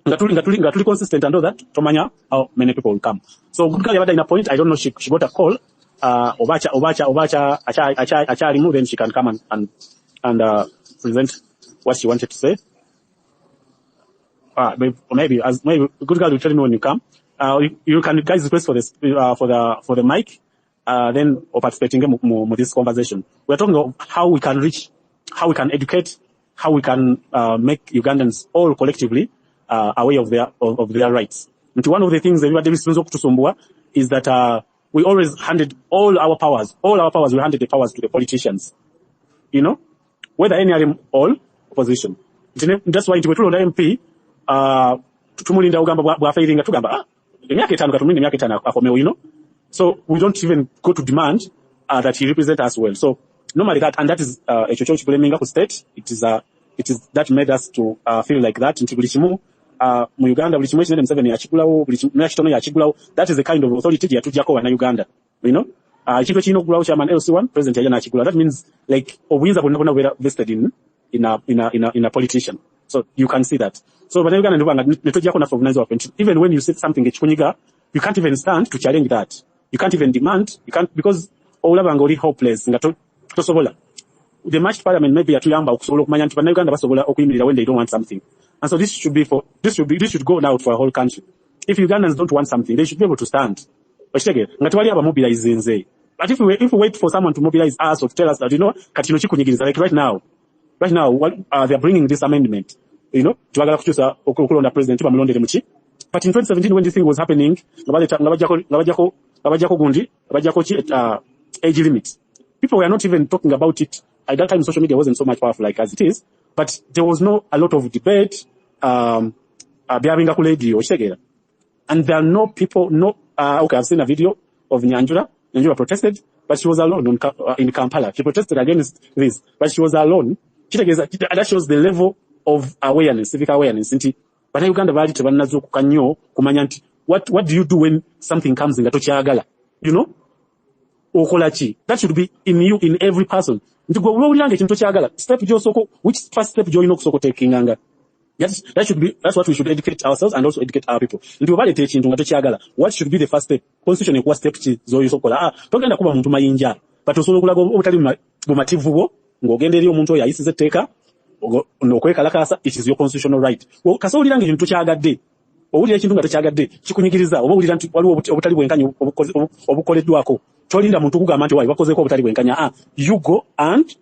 ngatuli consistent and all that, tomanya how many people will come. So Good Girl yabada in a point, I don't know, she got a call obacha acha remove, then she can come and present what she wanted to say. Maybe Good Girl will tell me when you come. You can guys request for this for the mic, then or participating in this conversation. We're talking about how we can reach, how we can educate, how we can make Ugandans all collectively aware of their rights. And one of the things everybody is to is that we always handed all our powers, we handed the powers to the politicians. Whether any of them all opposition. That's why we told the MP tumulinda ugamba bwa failinga tugamba emyaka 5 katuminga emyaka 5 akomewo, so we don't even go to demand that he represent us well. So normally that, and that is a church blaming ku state, it is that made us to feel like that nti buli kimu mu Uganda buli kimu ekine Museveni yakigulawo, buli kimu yakitono yakigulawo. That is the kind of authority yatujjako wana Uganda, Chito chino kugula chairman LC1 president yajja nakigula. That means like obuyinza bonna were vested in a politician. So you can see that. So but Uganda ndibanga netojja kona organize offense. Even when you say something echikunyiga, you can't even stand to challenge that. You can't even demand. You can't because olabanga oli hopeless nga tosobola. The matched parliament maybe atuyamba okusobola okumanya nti Uganda basobola okuyimirira when they don't want something. And so this should go out for a whole country. If Ugandans don't want something, they should be able to stand. But if we wait for someone to mobilize us or to tell us that, katino chikunyigiriza, like right now, what they are bringing this amendment, twagala kuchusa okulonda president bamulondere muki. But in 2017 when this thing was happening, ngabajako age limit. People were not even talking about it. At that time social media wasn't so much powerful like as it is, but there was a lot of debate and there are no people okay, I've seen a video of Nyanjura protested, but she was alone in Kampala. She protested against this, but she was alone. That shows the level of awareness, civic awareness. But Uganda what do you do when something comes in Gatochagala? Okolachi. That should be in you, in every person. Step which first step you taking anger? Yes, that's what we should educate ourselves and also educate our people. What should be the first step? Constitution what step zoyisokola. Togenda kuba muntu mayinja. But osolo kulaga obutali bumativu bo ngogenda eri omuntu oyo ayisize teeka nokwekalakasa, it is your constitutional right. Kasa olirange ekintu kyagadde. Owulira ekintu nga tekyagadde kikunyigiriza oba owulira nti waliwo obutali bwenkanya obukoleddwako. Tolinda muntu kugamba nti wayi wakozeeko obutali bwenkanya. You go and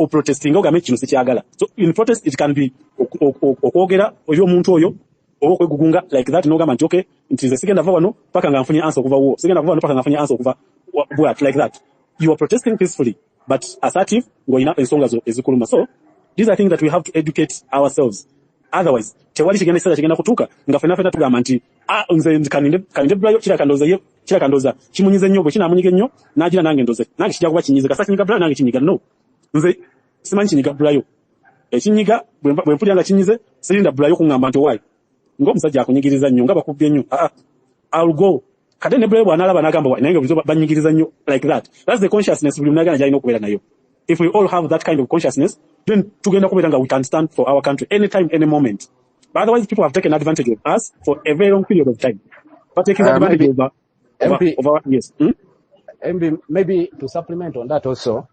protesting ogambe kino sikyagala. So in protest it can be okwogera oyo omuntu oyo oba okwegugunga like that n'ogamba nti okay nti nze sigenda va wano paka nga nfunye answer okuva wo, sigenda kuva wano paka nga nfunye answer okuva what like that. You are protesting peacefully but assertive ng'olina ensonga zo ezikuluma. So these are things that we have to educate ourselves. Otherwise tewali kigenda kiseera kigenda kutuuka nga ffenna tugamba nti nze kaninde bulayo kirakandoza kimunyize nnyo bwe kinaamunyiga ennyo n'agira nange ndoze nange kijja kuba kinyize kasa kinyiga bulayo nange kinyiga no nze simanyi kinyiga bulayo ekinyiga bwe mpulira nga kinyize sirinda bulayo kuŋŋamba nti owaayi ng'omusajja akunyigiriza nnyo nga bakubbye nnyo I'll go kade ne bulayo bw'anaalaba n'agamba waayi naye nga banyigiriza nnyo like that. That's the consciousness buli munagana gy'alina okubeera nayo. If we all have that kind of consciousness, then tugenda kubeera nga we can stand for our country anytime, any moment. But otherwise, people have taken advantage of us for a very long period of time. But taking advantage of our yes. Maybe to supplement on that also,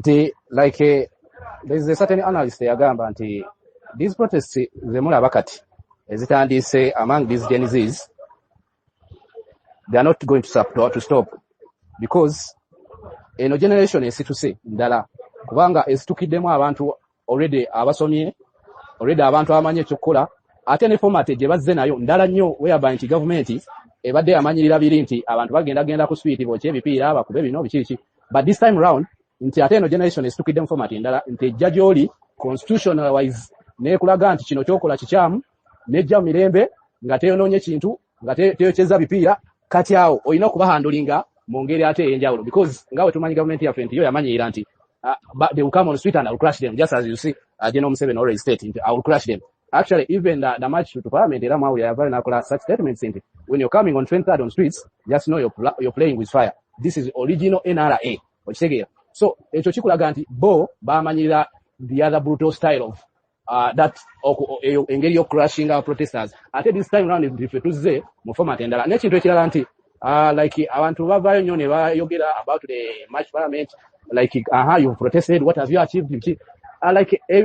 there's a certain analyst agamba nti these protests zemula bakati ezitandise among these Gen Zs, they are not going to stop because eno generation esituse ndala kubanga esitukiddemu abantu already abasomye already abantu amanye ekyokukola ate ne format gye bazze nayo ndala nnyo whereby nti government ebadde amanyirira biri nti abantu bagenda ku street boche ebipiira bakube bino biki. But this time round nti ate eno generation esitukiddemu format ndala nti judge oli constitutional wise nekulaga nti kino kyokola kikyamu nejja mirembe nga teyonoonye kintu nga teyokyeza bipiira kati awo olina okubahandulinga mu ngeri ate enjawulo because ngawe tumanyi government yaffe nti yo yamanyira nti they will come on the street and I will crush them just as you see General Museveni already stated I will crush them. Actually even the march to parliament era mawuli yavale nakola such statements nti when you're coming on 23rd on streets just know you're playing with fire. This is original NRA okitegeera. So ekyo kikulaga nti bo bamanyira the other brutal style of that engeri yo crushing our protesters. At this time round if tuzze mu format endala n'ekintu ekirala nti like abantu bavayo nnyo ne bayogera about the march parliament like you've protested, what have you achieved?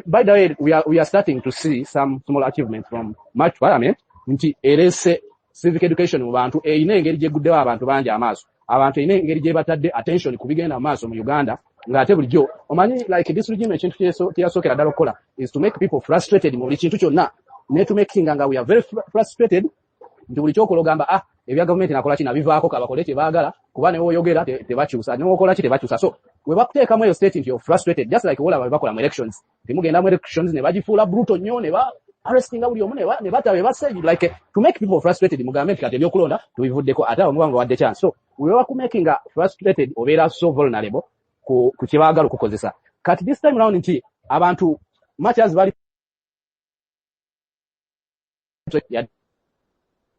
By the way we are starting to see some small achievements from march parliament nti erese civic education mu bantu eyina engeri gyeguddewo abantu bangi amaaso abantu eyina engeri gye batadde attention ku bigenda amaaso mu Uganda ng'ate bulijjo omanyi like this regime ekintu kyeyasookera ddala okukola is to make people frustrated mu buli kintu kyonna ne to make nga we are very frustrated nti buli kyokola ogamba ebya gavumenti nakola kina bivaako kabakole kye baagala kuba ne woyogera tebakyusa ne wokola ki tebakyusa. So we bakuteekamu eyo state nti you're frustrated just like olaba bakola mu elections temugenda mu elections ne bagifuula brutal nnyo ne ba arrestinga buli omu ne batawe basage like to make people frustrated mugambe nti kati ebyokulonda tubivuddeko ate abo mubango wadde chance. So we were making frustrated obeera so vulnerable ku kyebaagala okukozesa kati this time round nti abantu much as bali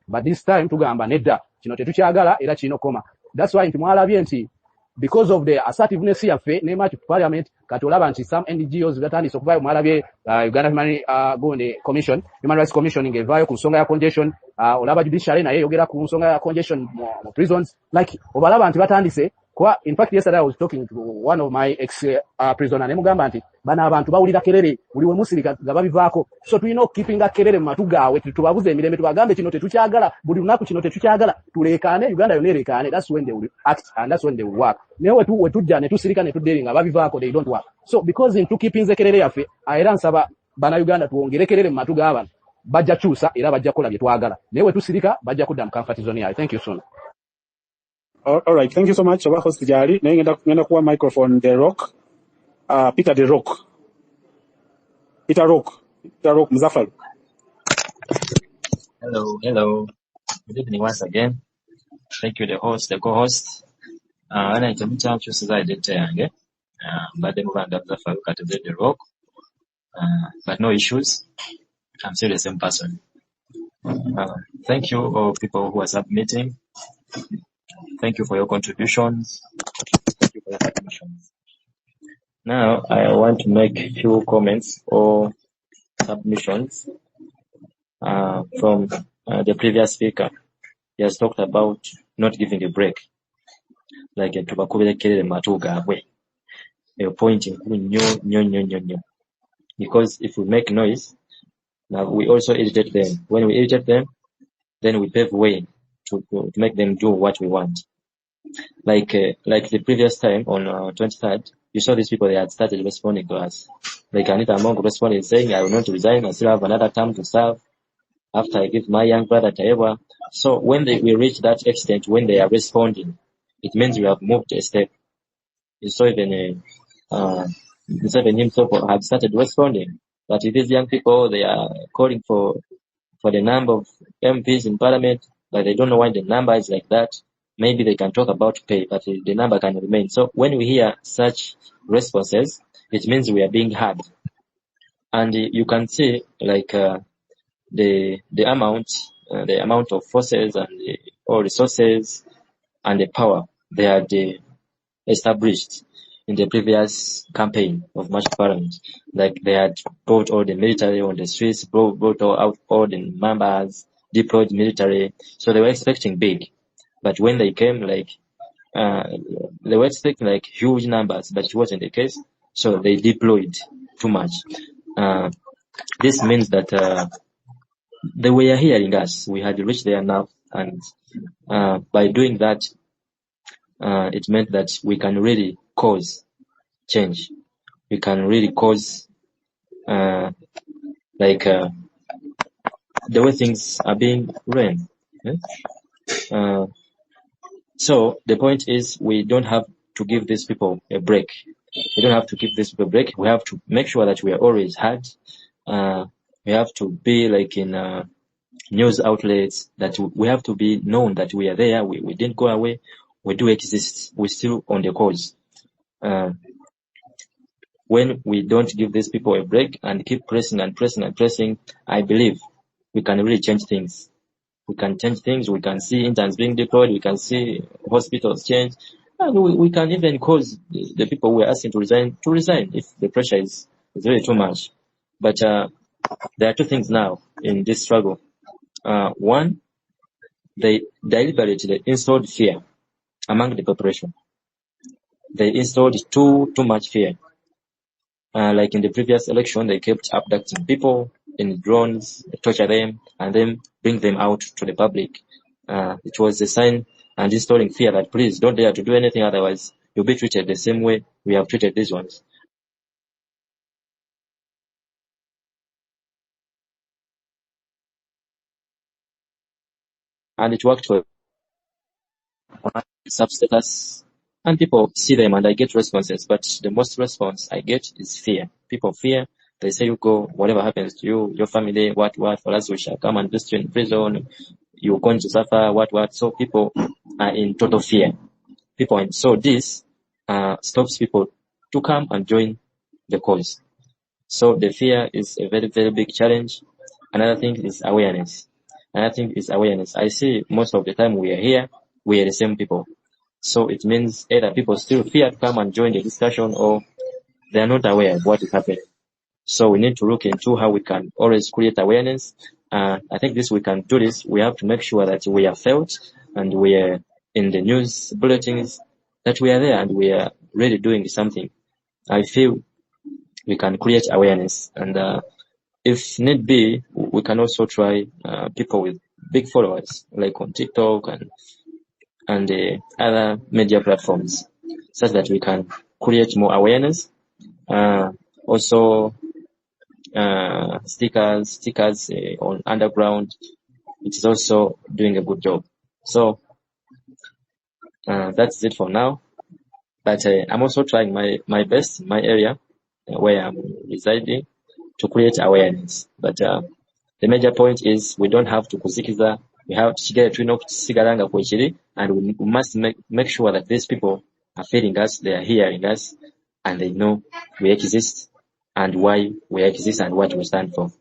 but this time tugamba nedda kino tetukyagala era kino koma. That's why nti mwalabye nti because of the assertiveness yaffe ne march to parliament katolaba nti some NGOs batandise okuvayo mwalabye Uganda Human Rights Commission ngevaayo ku nsonga ya congestion olaba judiciary naye yogera ku nsonga ya congestion mu prisons like obalaba nti batandise kwa in fact yesterday I was talking to one of my ex prisoner ne mugamba nti bana abantu bawulira kerere buli we musirika gababivaako so tulina okukeepinga kerere mu matu gaabwe tubabuze emirembe tubagambe kino tetukyagala buli lunaku kino tetukyagala tulekaane Uganda yonna erekaane that's when they will act and that's when they will work naye wetujja ne tusirika ne tuderinga babivaako they don't work so because in tukipinze kerere yaffe era nsaba bana Uganda tuongere kerere mu matu gaabana bajja kyusa era bajja kola bye twagala naye wetusirika bajja kudda mu comfort zone yayo. Thank you so much. All right, thank you so much. Oba host jali naye ngenda kuwa microphone The Rock. Peter The Rock. Peter Rock Muzafar. Hello. Good evening once again. Thank you, the co-host. And I can tell you that I did but then we're going to look at The Rock. But no issues. I'm still the same person. Thank you all people who are submitting. Thank you for your contributions. Thank you for your submissions. Now, I want to make a few comments or submissions from the previous speaker. He has talked about not giving a break. Like tubakuberekerere matu gaabwe. A point in nyo. Because if we make noise, now we also irritate them. When we irritate them, then we pave way to make them do what we want. Like the previous time on 23rd, you saw these people, they had started responding to us. Like Anita Among responded saying, I will not resign, I still have another term to serve after I give my young brother Taewa. So when we reach that extent, when they are responding, it means we have moved a step. You saw even himself have started responding. But these young people, they are calling for the number of MPs in parliament, but they don't know why the number is like that. Maybe they can talk about pay, but the number can remain. So when we hear such responses, it means we are being heard. And you can see like the amount of forces and all resources and the power they had established in the previous campaign of March Parliament. Like they had brought all the military on the streets, brought out all the members, deployed military. So they were expecting big. But when they came, they were expecting like huge numbers, but it wasn't the case. So they deployed too much. This means that they were hearing us. We had reached there now, and by doing that, it meant that we can really cause change. We can really cause the way things are being run. So the point is, we don't have to give these people a break. We don't have to give these people a break. We have to make sure that we are always heard. We have to be like in news outlets, that we have to be known that we are there. We didn't go away. We do exist. We're still on the cause. When we don't give these people a break and keep pressing, I believe we can really change things. We can change things. We can see interns being deployed. We can see hospitals change. And we can even cause the people we are asking to resign if the pressure is really too much. But there are two things now in this struggle. One, they deliberately installed fear among the population. They installed too much fear. Like in the previous election, they kept abducting people in drones, torture them, and then bring them out to the public. It was a sign and installing fear that please don't dare to do anything, otherwise you'll be treated the same way we have treated these ones. And it worked for substatus, and people see them and I get responses, but the most response I get is fear. People fear. They say you go, whatever happens to you, your family, what, for us we shall come and visit you in prison, you're going to suffer, what. So people are in total fear. So this stops people to come and join the cause. So the fear is a very, very big challenge. Another thing is awareness. I see most of the time we are here, we are the same people. So it means either people still fear to come and join the discussion or they are not aware of what is happening. So we need to look into how we can always create awareness. I think we can do this. We have to make sure that we are felt and we are in the news bulletins, that we are there and we are really doing something. I feel we can create awareness, and if need be, we can also try people with big followers, like on TikTok and other media platforms, such that we can create more awareness. Also, stickers on underground, it is also doing a good job. So that's it for now. But I'm also trying my best in my area where I'm residing to create awareness. But the major point is we don't have to kuzikiza. We have to get sigaranga kwechiri, and we must make sure that these people are feeling us, they are hearing us, and they know we exist and why we exist and what we stand for.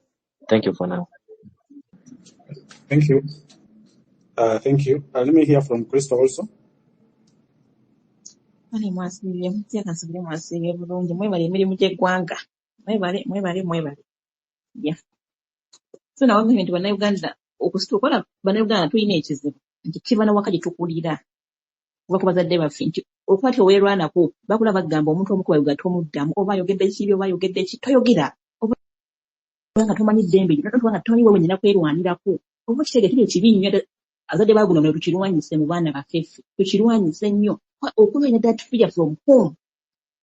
Thank you for now. Thank you. Thank you. Let me hear from Crystal also. Ani mwasibye mutya kansubire mwasibye bulungi mwebale emirimu gy'eggwanga mwebale yeah. So nawe ebintu bannayuganda okusitukola bannayuganda tulina ekizibu nti kiva na waka gye tukulira kuba ku bazadde baffe nti okwati oweerwanako bakula bagamba omuntu omu kubayuga tomuddamu oba ayogedde kibi oba ayogedde ki toyogera oba nga tomanyi ddembe lyo oba nga tomanyi wewe nyina kwerwanirako oba kitege kiri ekibi nnyo azadde baguno ne tukirwanyise mu baana baffeffe tukirwanyise nnyo okulwanya that fear from home.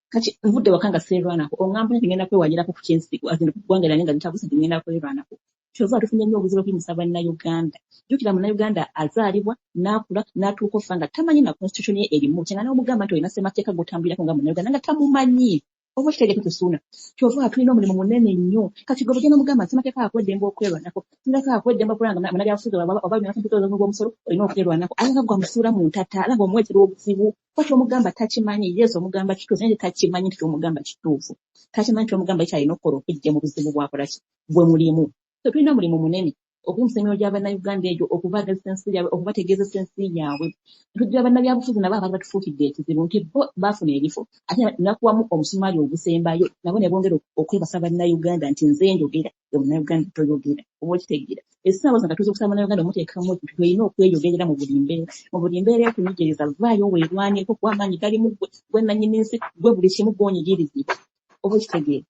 Kati nvudde wakanga seerwanako oŋŋamba nti ngenda kwewalirako ku kyensi kuggwanga lyange nga ntabuse nti ngenda kwerwanako kyova tufunye nnyo obuzibu okuyimisa bannayuganda. Jjukira munnayuganda azaalibwa n'akula n'atuuka ofa nga tamanyi na constitution ye erimu kyenga n'omugamba nti olina ssemateeka g'otambulirako nga munnayuganda nga tamumanyi oba kitegeeke tusuuna kyova tulina omulimu munene nnyo. Kati gwe bugenda omugamba ssemateeka akwedemba okwerwanako ssemateeka akwedemba kulanga munabyabufuzi oba bina kompyuta z'omusolo olina okwerwanako ayinza gwamusuula mu ntata alanga omuweetera obuzibu kwati omugamba takimanyi yesu omugamba kituufu naye takimanyi nti omugamba kituufu takimanyi nti omugamba ekyalina okukola okujja mu buzibu bwakola bwe mulimu. So tulina omulimu munene okuyimusa emyoyo gy'abannayuganda egyo okubaagazisa ensi yaabwe okubategeezesa ensi yaabwe. Tujja bannabyabufuzi nabo abaali batufuukidde ekizibu nti bo baafuna ebifo ate nakuwamu omusumaali ogusembayo nabo ne bongera okwebasa bannayuganda nti nze njogera omunnayuganda toyogera oba okitegeera essaawa nga tuza okusaba bannayuganda omuteekamu nti tulina okweyogerera mu buli mbeera ekunyigiriza vaayo weerwaneko kuba amaanyi gali mu gwe nannyini nsi gwe buli kimu gw'onyigirizibwa oba okitegeera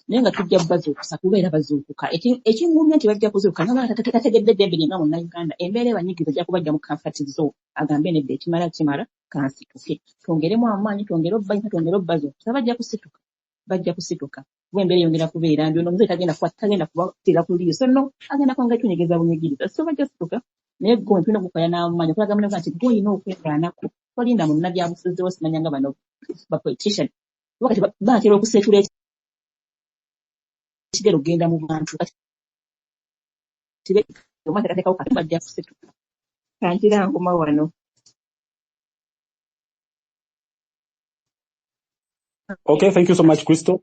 naye nga tujja bazuukusa kubeera bazuukuka ekiŋŋumya nti bajja kuzuukuka naba tategedde eddembe lyenga munnayuganda embeera ebanyigiriza ajja kubajja mu comfort zone agambe nedda ekimala kansituke twongeremu amaanyi twongere obbayisa twongere obbazuukusa bajja kusituka kuba embeera eyongera kubeera mbi ono omuzeyi tagenda kubatira ku liiso no agenda kwanga tunyigiriza bunyigiriza so bajja kusituka naye gwe tulina okukola n'amaanyi okulaga munnayuganda nti gwe olina okwerwanako tolinda munnabyabufuzi osimanya nga bano bapolitician wakati batera okuseetula ekigero genda mu bantu omateekateekawo kati bajja kusituka kankira nkoma wano. Okay, thank you so much, Crystal.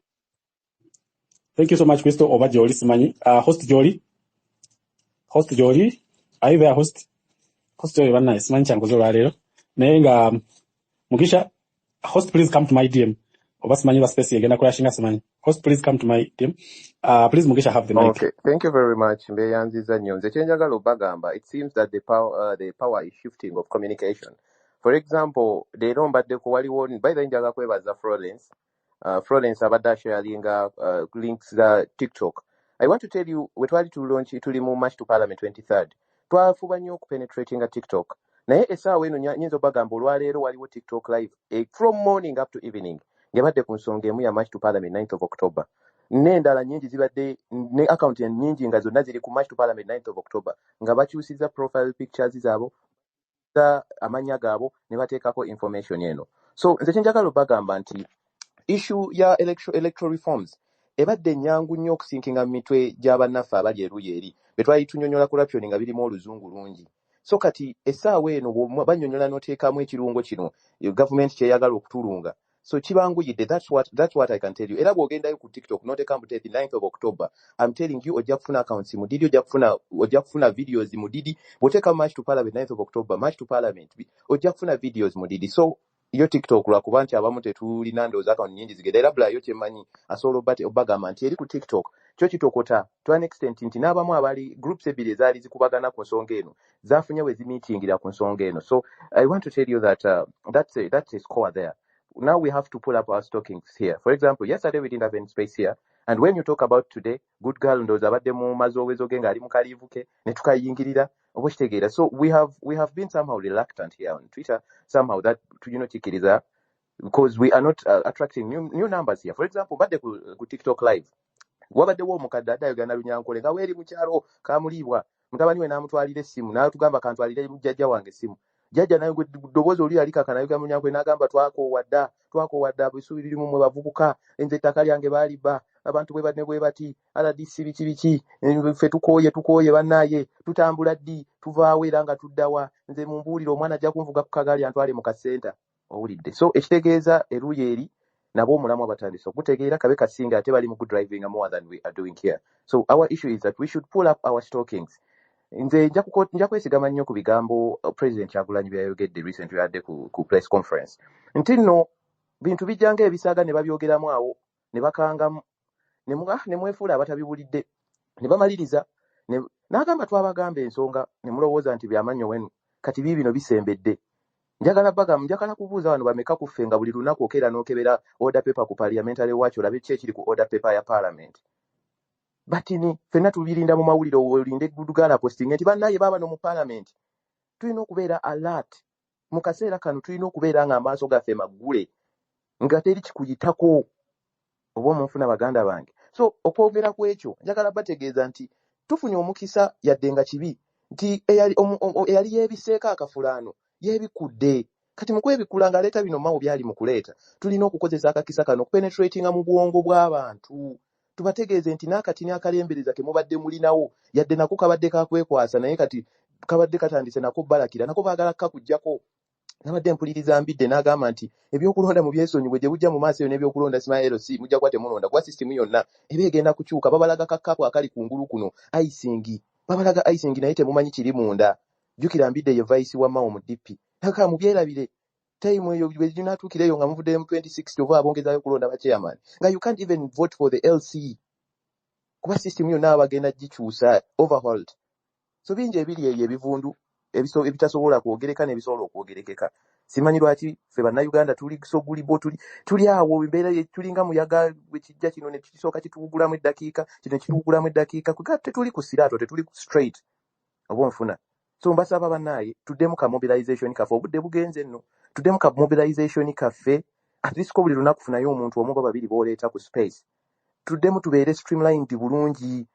Oba Joli simanyi. Host Joli, are you there, host Joli bana simanyi kyankoze olwaleero naye nga Mugisha, host please come to my DM. Oba simanyi ba space egenda kulashinga simanyi. Host please come to my DM. Please Mugisha have the mic. Okay, thank you very much. Mbeyanziza nnyo. Nze kyenjagala obagamba, it seems that the power is shifting of communication. For example, leero mbaddeko waliwo by the way njagala kwebaza Florence abadde sharinga links za TikTok. I want to tell you we twali tuli mu March to Parliament 23rd. Twafuba nnyo okupenetratinga TikTok. Naye essaawa eno nyinza obagamba olwaleero waliwo TikTok live from morning up to evening. Ngabadde ku nsonga emu ya March to Parliament 9th of October. N'endala nnyingi zibadde ne account nnyingi nga zonna ziri ku March to Parliament 9th of October nga bakyusiza profile pictures zaabo amanya gaabo ne bateekako information eno. So nze kyenjagala obagamba nti issue ya electoral reforms ebadde nnyangu nnyo okusinkinga mu mitwe gy'abannaffe abali eruyi eri be twali tunyonyola corruption nga birimu oluzungu lungi. So kati essaawa eno bannyonnyola n'oteekamu ekirungo kino gavumenti kyeyagala okutulunga So kibanguyidde, that's what I can tell you. Era bw'ogendayo ku TikTok n'otekamu the 9th of October, I'm telling you ojja kufuna accounts mu Didi, ojja kufuna videos mu Didi. Bw'oteka March to Parliament 9th of October, March to Parliament, ojja kufuna videos mu Didi. So yo TikTok lwakuba nti abamu tetulina ndowooza account nnyingi zigenda. Era bula yo kyemmanyi asobola obagamba nti eri ku TikTok kyo kitokota to an extent nti n'abamu abali groups ebbiri ezaali zikubagana ku nsonga eno zaafunye we zimiitingira ku nsonga eno. So I want to tell you that that's a score there. Now we have to pull up our stockings here. For example, yesterday we didn't have any space here. And when you talk about today, good girl ndoza abadde mu mazowezo ge ng'ali mu kaliivu ke ne tukayingirira oba kitegeera. So we have been somehow reluctant here on Twitter, somehow that tukiriza, because we are not attracting new numbers here. For example, badde ku TikTok live wabaddewo omukadde adayogana Lunyankole nga weeri mu kyalo kamuliibwa mutabani we n'amutwalira essimu n'atugamba kantwalire jjajja wange essimu. Jjajja naye ddoboozi oli alikaka nayoga Lunyankole n'agamba twakoowadda bisubi birimu mwe bavubuka, enze ettaka lyange baaliba, abantu bwe bati RDC biki ffe tukooye bannaaye, tutambula ddi tuvaawo era nga tuddawa, nze mumbuulire omwana ajja kunvuga ku kagaali antwale mu kasenta. Owulidde? So ekitegeeza eruuyi eri nabo omulamu abatandise okutegeera kabe kasinga ate bali mu driving more than we are doing here. So our issue is that we should pull up our stockings. Nze nja kwesigama nnyo ku bigambo President Kyagulanyi byayogedde recently yadde ku press conference nti nno bintu bijjanga ebisaaga ne babyogeramu awo ne bakangamu ne mwefuula abatabiwulidde ne bamaliriza n'agamba twabagamba ensonga ne mulowooza nti byamannyo wenu kati biibino bisembedde. Njagala kubuuza wano bameka kuffe nga buli lunaku okeera n'okebera order paper ku parliamentary watch olabe ki ekiri ku order paper ya parliament. Batini ffenna tubirinda mu mawulire olinde Gudugala posting nti bannaye baba no mu parliament. Tulina okubeera alert. Mu kaseera kano tulina okubeera nga amaaso gaffe maggule nga teri kikuyitako oba omunfuna baganda bange. So okwogera ku ekyo njagala bategeeza nti tufunye omukisa yadde nga kibi nti eyali yeebiseeko akafulaano yeebikudde kati mu kwebikula ng'aleeta bino mawo byali mu kuleeta. Tulina okukozesa akakisa kano okupenetratinga mu bwongo bw'abantu tubategeeze nti n'akatini akalembereza ke mubadde mulinawo yadde nako kabadde kakwekwasa naye kati kabadde katandise nako balakira nako baagala kakujjako. Nabadde mpuliriza Mbidde n'agamba nti ebyokulonda mu byesonyiwe gye bujja mu maaso eyo n'ebyokulonda Ismail LC mujja kuba temulonda kuba sisitimu yonna eba egenda kukyuka. Babalaga kakapu akali kungulu kuno icing, babalaga icing naye temumanyi kiri munda. Jjukira Mbidde ye vice wa Mao mu DP naka mubyerabire time eyo bwe ginatuukireyo nga muvudde mu 2060 oba abongezayo okulonda ba chairman nga you can't even vote for the LC kuba sisitimu yonna abagenda gikyusa overhauled. So bingi ebiri eyo ebivundu ebitasobola kwogereka n'ebisobola okwogerekeka. Simanyi lwaki ffe bannayuganda tuli sogulibo tuli awo embeera tulinga muyaga bwe kijja kino ne kisooka kituwugulamu eddakiika kino kituwugulamu eddakiika kuga tetuli ku siraato tetuli straight oba onfuna. So mbasaba bannaaye tuddemu ka mobilization kaffe obudde bugenze nno tuddemu ka mobilization kaffe at least ko buli lunaku funayo omuntu omu oba babiri b'oleeta ku space tuddemu tubeere streamlined bulungi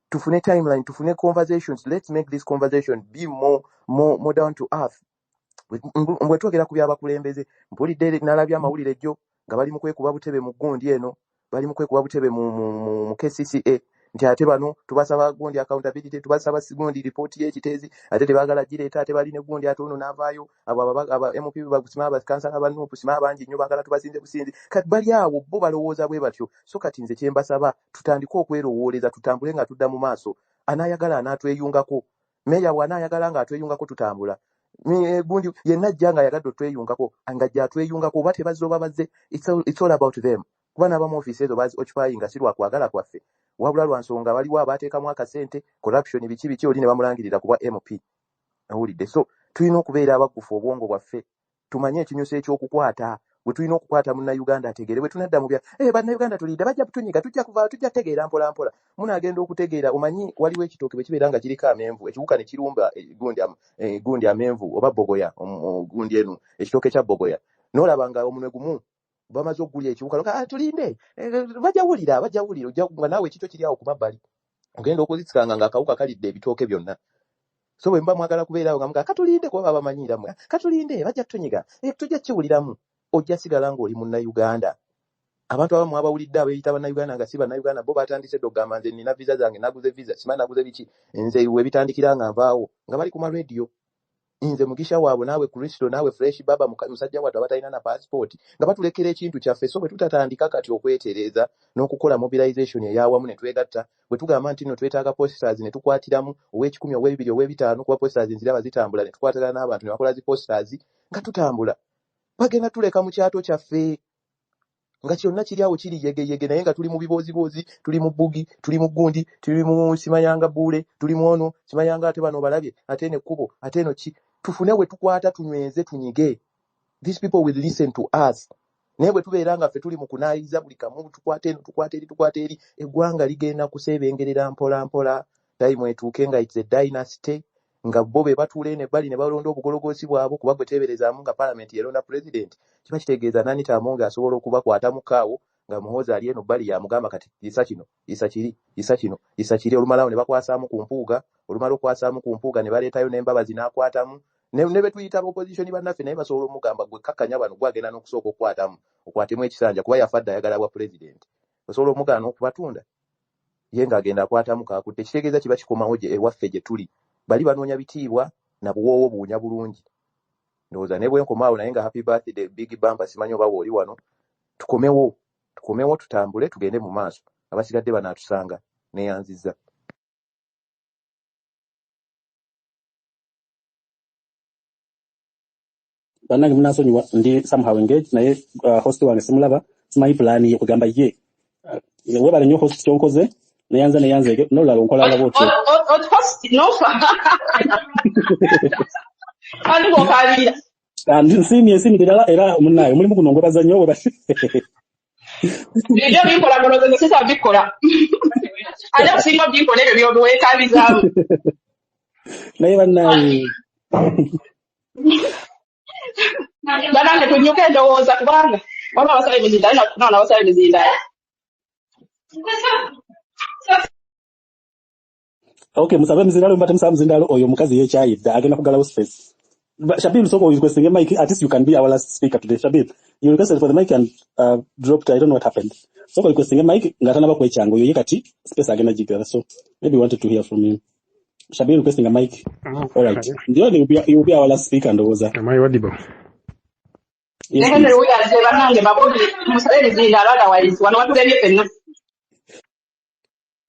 tufune timeline tufune conversations. Let's make this conversation be more down to earth. Mbwe twogera ku byabakulembeze mpulidde nalabya amawulire jjo nga bali mu kwekuba butebe mu gundi eno bali mu kwekuba butebe mu KCCA nti ate bano tubasaba gundi accountability tubasaba gundi report y'ekiteezi ate tebaagala gireeta ate bali ne gundi ate ono n'avaayo aba MP bagusima abakansala bano okusima abangi nnyo baagala tubasinze businzi kati bali awo bo balowooza bwe batyo. So kati nze kye mbasaba tutandike okwerowooleza tutambule nga tudda mu maaso. Anaayagala anaatweyungako meya bw'anaayagala ng'atweyungako tutambula gundi yenna ajja nga yagadde otweyungako ngajja atweyungako oba tebazze oba bazze it's all about them. Kuba n'abamu ofiisi ezo occupying si lwa kwagala kwaffe wabula lwa nsonga waliwo abaateekamu akasente corruption biki oli ne bamulangirira kuba MP. Awulidde? So tulina okubeera abaggufu obwongo bwaffe tumanye ekinyuso ekyokukwata bwe tulina okukwata munnayuganda ategeere bwe tunadda mu bya bannayuganda tulidde bajja kutunyiga tujja kutegeera mpola mpola munaagenda okutegeera. Omanyi waliwo ekitooke bwe kibeera nga kiriko amenvu ekiwuka ne kirumba gundi amenvu oba bogoya gundi eno ekitooke kya bogoya n'olaba nga omunwe gumu bamaze okugulya ekiwuka tulinde bajja wulira nga naawe ekito kiri awo ku mabbali ogenda okuzisikanga ng'akawuka kalidde ebitooke byonna. So bwe mba mwagala kubeerawo nga muga katulinde kuba babamanyiramu katulinde bajja kutunyiga tujja kiwuliramu ojja sigala ng'oli munnayuganda. Abantu abamu abawulidde abeeyita bannayuganda nga si bannayuganda bo batandise dde okugamba nze nina visa zange naguze visa simanyi naguze biki nze we bitandikira nga nvaawo nga bali ku marediyo nze mugisha waabwe naawe Kristo naawe fresh baba musajja wattu abatalina na passport nga batulekera ekintu kyaffe so bwe tutatandika kati okwetereza n'okukola mobilization eyawamu ne twegatta bwe tugamba nti no twetaaga posters ne tukwatiramu ow'ekikumi ow'ebibiri ow'ebitaano kuba posters nziraba zitambula ne tukwatagana n'abantu ne bakola zi posters nga tutambula bagenda tuleka mu kyato kyaffe nga kyonna kiri awo kiri yegeyege naye nga tuli mu biboozi tuli mu bbugi tuli mu gundi tuli mu simayanga bule tuli mu ono simayanga ate bano balabye ate ne kkubo ate no ki tufune we tukwata tunyweze tunyige. These people will listen to us. Naye bwe tubeera nga ffe tuli mu kunaayiza buli kamu tukwate eri eggwanga ligenda kuseebengerera mpola mpola time etuuke nga it's a dynasty nga bo be batuula eno ebbali ne balonda obugologoosi bwabwe kuba gwe teeberezaamu nga parliament yalonda president kiba kitegeeza nani Taamonge asobola okubakwata mu kaawo nga Muhoozi ali eno bbali yamugamba kati isa kiri olumalawo ne bakwasaamu ku mpuuga olumala okwasaamu ku mpuuga ne baleetayo n'embabazi n'akwatamu ne betuyita opposition bannaffe naye basobola omugamba gwe kakkanya bano gwagenda n'okusooka okwatemu ekisanja kuba yafadde ayagala bwa president osobola omugaana okubatunda ye ng'agenda akwatamu kaakudde kitegeeza kiba kikomawo ewaffe gye tuli bali banoonya bitiibwa na buwoowo buwunya bulungi ndowooza ne bwe nkomaawo naye nga happy birthday big bumper simanyi oba oli wano tukomewo tutambule tugende mu maaso abasigadde banaatusanga neyanzizza. Bannange munansonyiwa ndi somehow engaged naye host wange simulaba simanyi plan ye kugamba ye webale nnyo host kyonkoze neyanze nolala onkola bwotyo host nofa andi gokalira nsimi era munnaye mulimu guno ngobaza nnyo webasi ebyo bikola gonoze sisa bikola ali kusinga bikola ebyo byoweetalizaamu naye bannaye banange tunyuke endowooza kubanga waliwo abasala emizindaalo naona abasala emizindaalo. Okay, musabe mzindaalo mbate musaba mzindaalo oyo mukazi yekyayidda agenda kugalawo space. Shabil, so you're requesting a mic. At least you can be our last speaker today. Shabil, you requested for the mic and dropped. I don't know what happened. So you're requesting a mic. Ngatana ba kwechango. You yekati space agenda jigara. So maybe we wanted to hear from you. Shabil requesting a mic. All right. You'll be our last speaker. And was am I audible? Yes,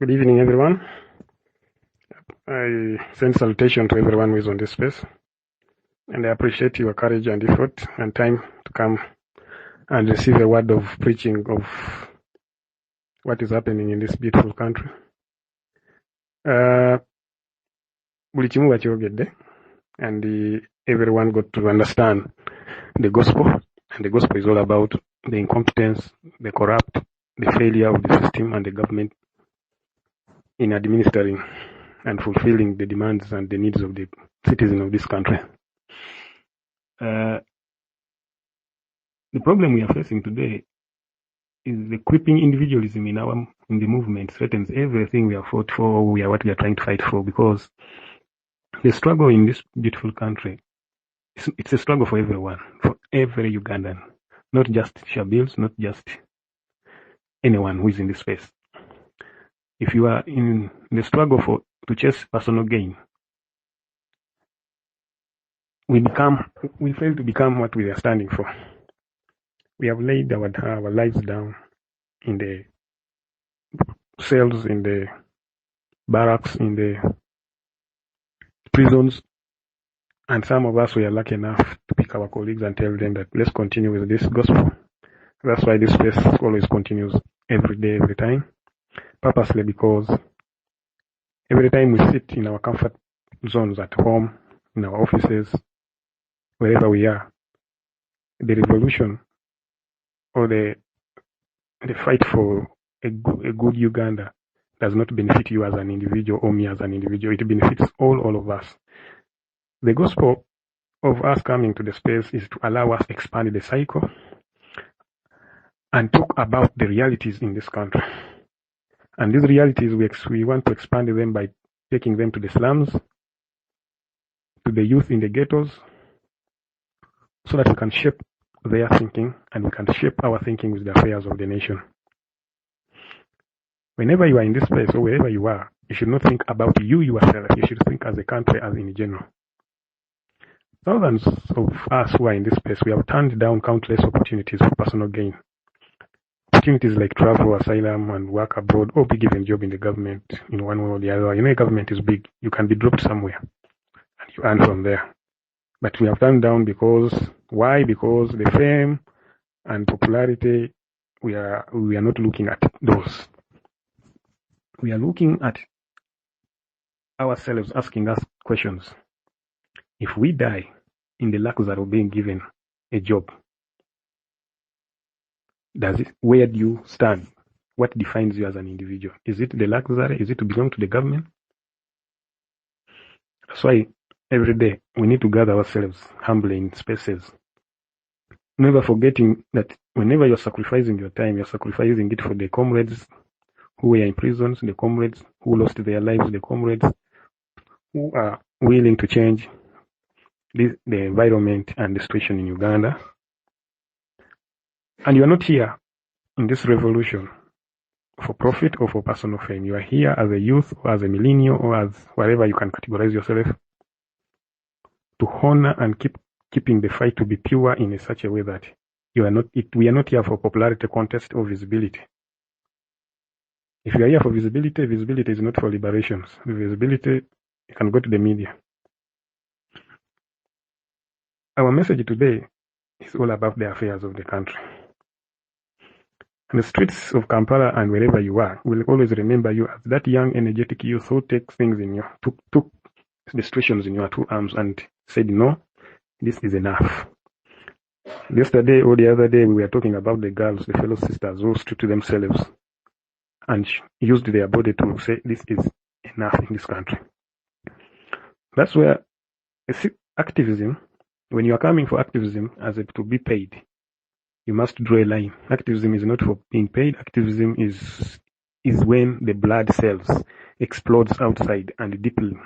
Good evening, everyone. I send salutation to everyone who is on this space. And I appreciate your courage and effort and time to come and receive a word of preaching of what is happening in this beautiful country. And everyone got to understand the gospel. And the gospel is all about the incompetence, the corrupt, the failure of the system and the government in administering and fulfilling the demands and the needs of the citizens of this country. The problem we are facing today is the creeping individualism in the movement threatens everything we have fought for, what we are trying to fight for, because the struggle in this beautiful country, it's a struggle for everyone, for every Ugandan, not just Shabils, not just anyone who is in this space. If you are in the struggle to chase personal gain, we fail to become what we are standing for. We have laid our lives down in the cells, in the barracks, in the prisons, and some of us were lucky enough to pick our colleagues and tell them that let's continue with this gospel. That's why this space always continues every day, every time, purposely, because every time we sit in our comfort zones at home, in our offices, wherever we are, the revolution or the fight for a good Uganda does not benefit you as an individual or me as an individual. It benefits all of us. The gospel of us coming to the space is to allow us to expand the cycle and talk about the realities in this country. And these realities, we want to expand them by taking them to the slums, to the youth in the ghettos, so that we can shape their thinking and we can shape our thinking with the affairs of the nation. Whenever you are in this place or wherever you are, you should not think about you yourself. You should think as a country, as in general. thousands of us who are in this space, we have turned down countless opportunities for personal gain. Opportunities like travel, asylum, and work abroad, or be given job in the government in one way or the other. You know, government is big. You can be dropped somewhere and you earn from there. But we have turned down because, why? Because the fame and popularity, we are not looking at those. We are looking at ourselves, asking us questions. If we die in the luxury of being given a job, where do you stand? What defines you as an individual? Is it the luxury? Is it to belong to the government? That's why every day we need to gather ourselves humbly in spaces, never forgetting that whenever you're sacrificing your time, you're sacrificing it for the comrades who were in prisons, the comrades who lost their lives, the comrades who are willing to change the environment and the situation in Uganda. And you are not here in this revolution for profit or for personal fame. You are here as a youth or as a millennial or as whatever you can categorize yourself, to honor and keeping the fight to be pure in such a way that we are not here for popularity contest or visibility. If you are here for visibility, visibility is not for liberations. Visibility, you can go to the media. Our message today is all about the affairs of the country. And the streets of Kampala and wherever you are will always remember you as that young, energetic youth who took the situations in your two arms and said, no, this is enough. Yesterday or the other day, we were talking about the girls, the fellow sisters who stood to themselves and used their body to say, this is enough in this country. That's where activism, when you are coming for activism as to be paid, you must draw a line. Activism is not for being paid. Activism is when the blood cells explodes outside and deeply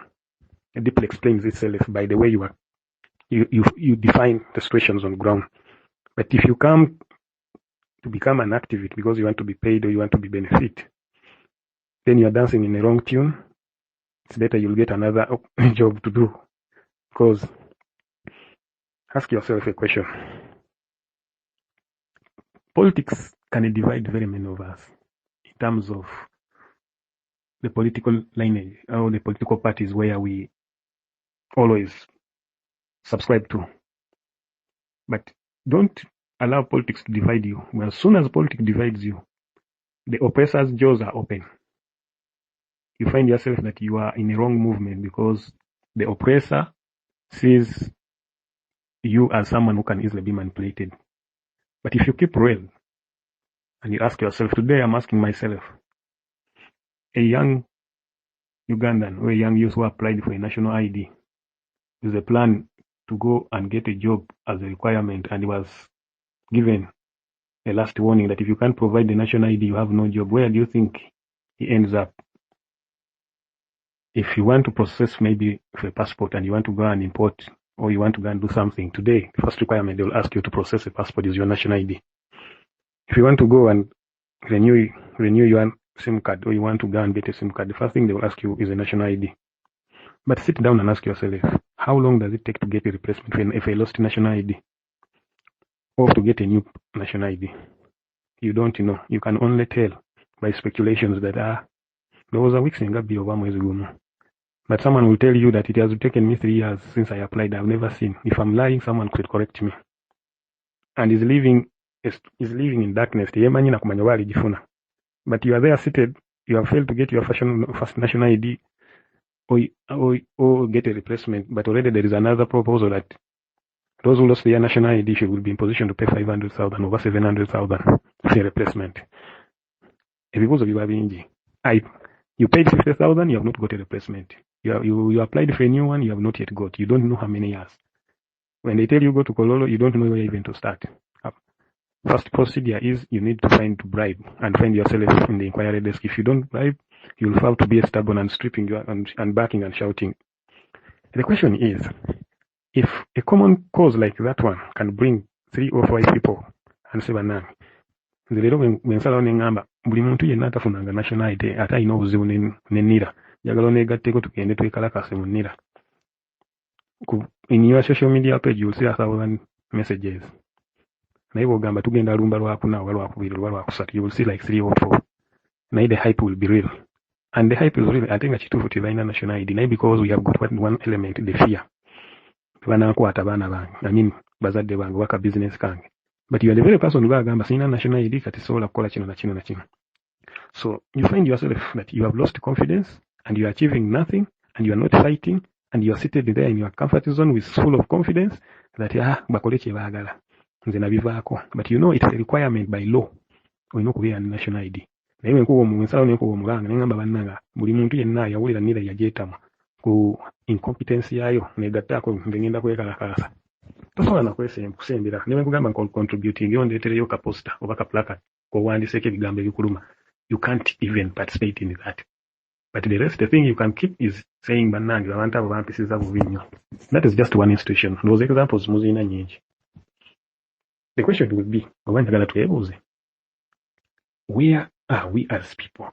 explains itself by the way you define the situations on the ground. But if you come to become an activist because you want to be paid or you want to be benefit, then you are dancing in the wrong tune. It's better you'll get another job to do. Because ask yourself a question. Politics can divide very many of us in terms of the political lineage or the political parties where we always subscribe to. But don't allow politics to divide you. Well, as soon as politics divides you, the oppressor's jaws are open. You find yourself that you are in a wrong movement because the oppressor sees you as someone who can easily be manipulated. But if you keep real and you ask yourself, today I'm asking myself, a young Ugandan or a young youth who applied for a national ID is a plan to go and get a job as a requirement, and he was given a last warning that if you can't provide the national ID, you have no job. Where do you think he ends up? If you want to process maybe for a passport and you want to go and import or you want to go and do something today, the first requirement they will ask you to process a passport is your national ID. If you want to go and renew your SIM card or you want to go and get a SIM card, the first thing they will ask you is a national ID. But sit down and ask yourself, how long does it take to get a replacement if I lost national ID? Or to get a new national ID? You don't know. You can only tell by speculations that there was a week in Gabi Obama. But someone will tell you that it has taken me 3 years since I applied. I've never seen. If I'm lying, someone could correct me. And is living in darkness. But you are there seated. You have failed to get your first national ID or get a replacement. But already there is another proposal that those who lost their national ID will be in position to pay 500,000 over 700,000 for a replacement. Because of you paid 50,000, you have not got a replacement. You applied for a new one, you have not yet got. You don't know how many years. When they tell you go to Kololo, you don't know where even to start. First procedure is you need to bribe and find yourself in the inquiry desk. If you don't bribe, you'll fall to be stubborn and stripping you and barking and shouting. The question is, if a common cause like that one can bring 3 or 5 people and say banana, nze leero bwensalawo neŋŋamba buli muntu yenna atafunanga national ID ate alina obuzibu ne NIRA njagala oneegatteko tugende twekalakase mu NIRA. In your social media page, you'll see 1,000 messages. Naye bw'ogamba tugenda lumba lwakuna oba lwakubiri oba lwakusatu, you will see like 3 or 4. Naye the hype will be real. And the hype is real. I think that kituufu tebalina national ID. Naye because we have got one element, the fear. Banakwata abaana bange. I mean, bazadde bange waka business kange. But you are the very person who agamba sina national ID kati sobola kukola kino na kino na kino. So you find yourself that you have lost confidence and you are achieving nothing and you are not fighting and you are seated there in your comfort zone with full of confidence that bakole kye baagala. Nze nabivaako. But you know it's a requirement by law. Olina okubeera ne national ID. Naye nkuba omunsalo nekuba omulanga nengamba bannanga buli muntu yenna yawulira nira yajeetamu ku incompetence yaayo negattaako nze ngenda kwekalakaasa. Tosobola na kusembera. Ne nkugamba contributing ondeetereyo ka poster oba ka placard kowandiseeko ebigambo ebikuluma. You can't even participate in that. But the rest, the thing you can keep is saying bannange abantu abo bampisiza bubi nnyo. That is just one institution. Those examples muzina nyingi. The question will be, oba njagala twebuuze, where are we as people?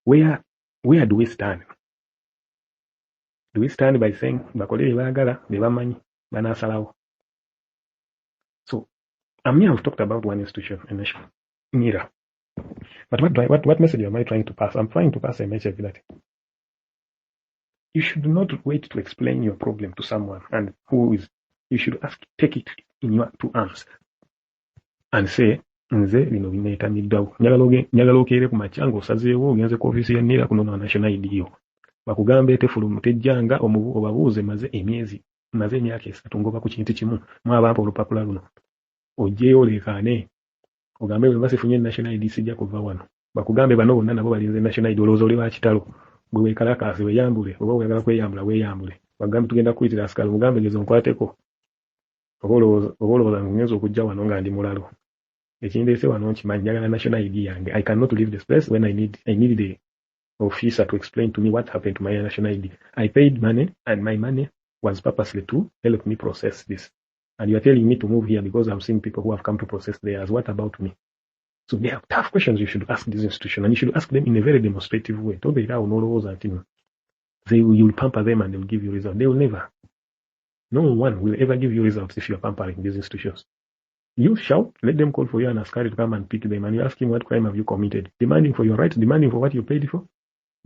Where do we stand? Do we stand by saying bakole bye baagala bye bamanyi banaasalawo? So I've talked about one institution, a nation, NIRA. But what message am I trying to pass? I'm trying to pass a message that you should not wait to explain your problem to someone and you should take it in your 2 arms and say, nze bino bineetamiddawo. Njagala okeere ku makya ng'osazeewo ogenze ku ofiisi ya NIRA kuno na national ID yo. Bakugamba etefulumu tejjanga obabuuze maze emyaka 3 ngoba ku kintu kimu mwabampa olupapula luno. Ojjeeyo oleekaane. Ogambe bwe basifunye national ID sijja kuva wano. Bakugambe bano bonna nabo balinze national ID olowooza oli wa kitalo. Gwe weekalakaasi weeyambule oba oyagala kweyambula weeyambule. Bagambe tugenda kuyitira asikala mugambe gezo nkwateko. Oba olowooza ngenza okujja wano nga ndi mulalo. Ekindeese wano nkimanyi njagala national ID yange. I cannot leave this place when I need the officer to explain to me what happened to my national ID. I paid money and my money was purposely to help me process this. And you are telling me to move here because I'm seeing people who have come to process theirs. What about me? So they have tough questions you should ask this institution, and you should ask them in a very demonstrative way. You'll pamper them and they'll give you results. They will never. No one will ever give you results if you're pampering these institutions. You shout, let them call for you and ask her to come and pick them, and you ask him what crime have you committed, demanding for your rights, demanding for what you paid for.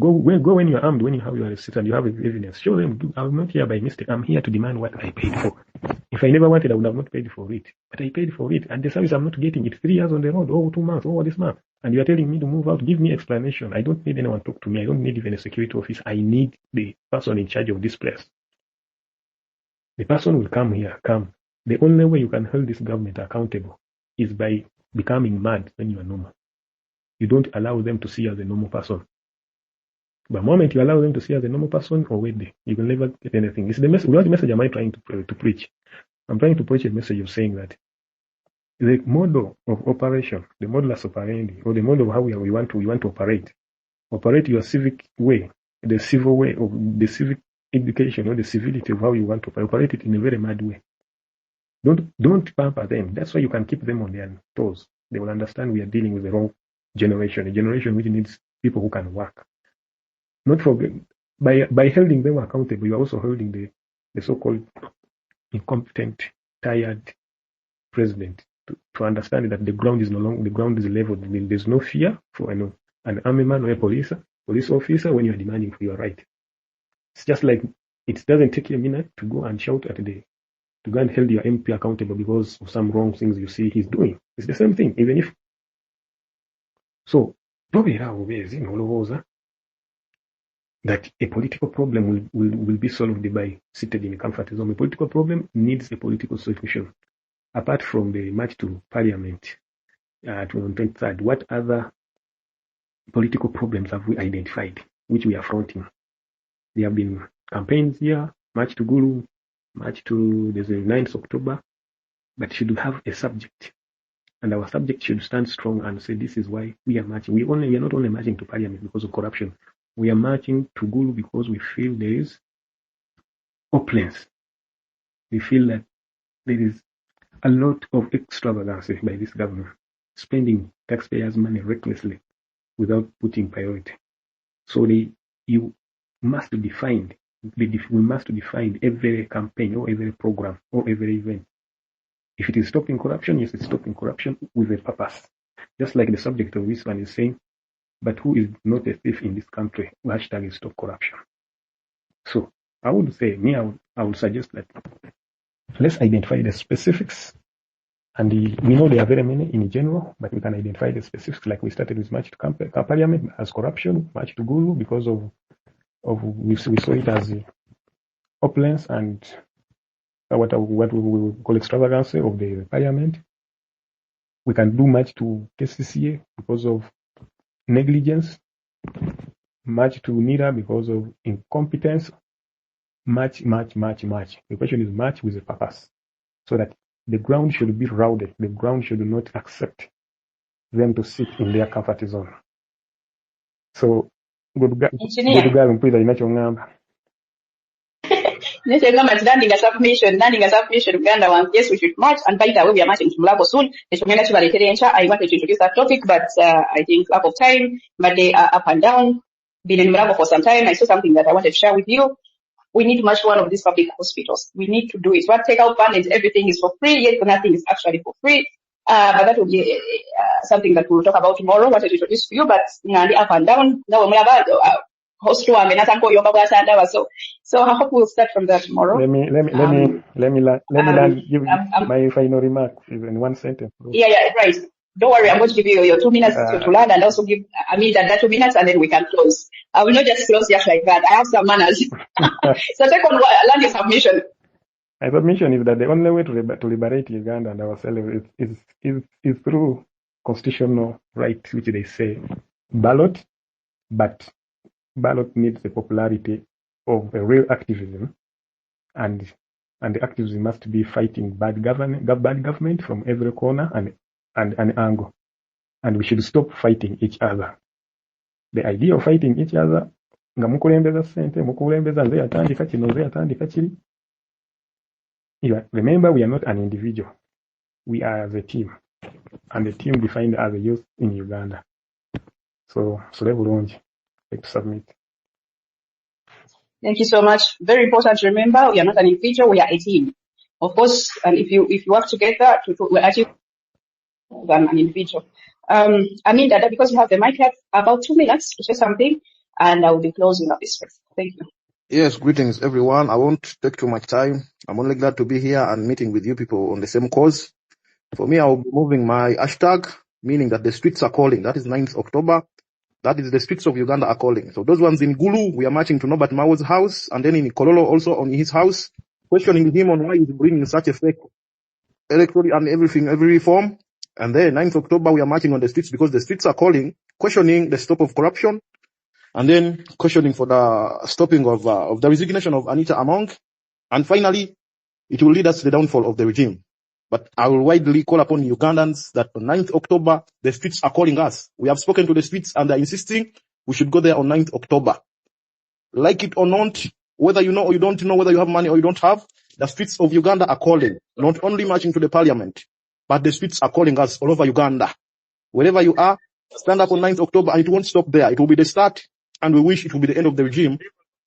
Go when you're armed, when you have your receipt and you have evidence. Show them, I'm not here by mistake. I'm here to demand what I paid for. If I never wanted, I would have not paid for it. But I paid for it, and the service I'm not getting it. 3 years on the road, 2 months, this month. And you are telling me to move out. Give me explanation. I don't need anyone to talk to me. I don't need even a security office. I need the person in charge of this place. The person will come here. The only way you can hold this government accountable is by becoming mad when you are normal. You don't allow them to see you as a normal person. But the moment you allow them to see you as a normal person, you will never get anything. It's the message. What message am I trying to preach? I'm trying to preach a message of saying that the model of operation, the modulus operandi, or the model of how we want to operate your civic way, the civil way of the civic education, or the civility of how you want to operate it in a very mad way. Don't pamper them. That's why you can keep them on their toes. They will understand we are dealing with the wrong generation, a generation which needs people who can work. Not forget, by holding them accountable, you are also holding the so-called incompetent, tired president to understand that the ground is leveled. There's no fear for an army man or a police officer when you are demanding for your right. It's just like it doesn't take you a minute to go and shout at to go and hold your MP accountable because of some wrong things you see he's doing. It's the same thing, even if. So, that a political problem will be solved by seated in a comfort zone. A political problem needs a political solution. Apart from the march to parliament on 23rd, what other political problems have we identified which we are fronting? There have been campaigns here, march to Gulu, there's a 9th October, but should have a subject. And our subject should stand strong and say this is why we are marching. We are not only marching to parliament because of corruption. We are marching to Gulu because we feel there is opulence. We feel that there is a lot of extravagance by this government, spending taxpayers' money recklessly without putting priority. So you must be defined we must define every campaign or every program or every event. If it is stopping corruption, yes, it's stopping corruption with a purpose. Just like the subject of this one is saying, but who is not a thief in this country? Hashtag is stop corruption. So I would say, I would suggest that let's identify the specifics. And we know there are very many in general, but we can identify the specifics. Like we started with March to Parliament as corruption, March to Gulu because of we saw it as opulence and what we will call extravagance of the Parliament. We can do much to KCCA because of negligence, much to NIRA because of incompetence, much. The question is much with a purpose, so that the ground should be routed. The ground should not accept them to sit in their comfort zone. So, good girl, mpulira alina ky'oŋŋamba. Landing a submission, Uganda one. Yes, we should march. And by the way, we are marching to Mulago soon. I wanted to introduce that topic, but I think lack of time. But they are up and down. Been in Mulago for some time. I saw something that I wanted to share with you. We need to march to one of these public hospitals. We need to do it. What take out fund and everything is for free, yet nothing is actually for free. But that will be something that we'll talk about tomorrow. I wanted to introduce to you, but up and down. Now we have so I hope we'll start from that tomorrow. Let me give my final remarks in one sentence. Yeah, right. Don't worry, I'm going to give you your 2 minutes to land, and also give that 2 minutes, and then we can close. I will not just close just like that. I have some manners. So take on land your submission. My submission is that the only way to liberate Uganda and ourselves is through constitutional right, which they say ballot, but ballot needs the popularity of a real activism, and the activism must be fighting bad government from every corner and an angle, and we should stop fighting each other. The idea of fighting each other, nga mukulembeza sente, mukulembeza nze yatandika kino, nze yatandika kiri. Remember, we are not an individual. We are as a team, and the team defined as a youth in Uganda. So bulungi to submit. Thank you so much. Very important to remember, we are not an individual, we are a team. Of course, and if you work together, we're actually than an individual. That because you have the mic, have about 2 minutes to say something, and I will be closing up this space. Thank you. Yes, greetings everyone. I won't take too much time. I'm only glad to be here and meeting with you people on the same cause. For me, I will be moving my hashtag, meaning that the streets are calling. That is 9th October. That is the streets of Uganda are calling. So those ones in Gulu, we are marching to Norbert Mawo's house, and then in Kololo also on his house, questioning him on why he's bringing such a fake electoral and everything, every reform. And then 9th October, we are marching on the streets because the streets are calling, questioning the stop of corruption, and then questioning for the stopping of the resignation of Anita Among. And finally, it will lead us to the downfall of the regime. But I will widely call upon Ugandans that on 9th October, the streets are calling us. We have spoken to the streets and they're insisting we should go there on 9th October. Like it or not, whether you know or you don't know, whether you have money or you don't have, the streets of Uganda are calling, not only marching to the parliament, but the streets are calling us all over Uganda. Wherever you are, stand up on 9th October, and it won't stop there. It will be the start, and we wish it will be the end of the regime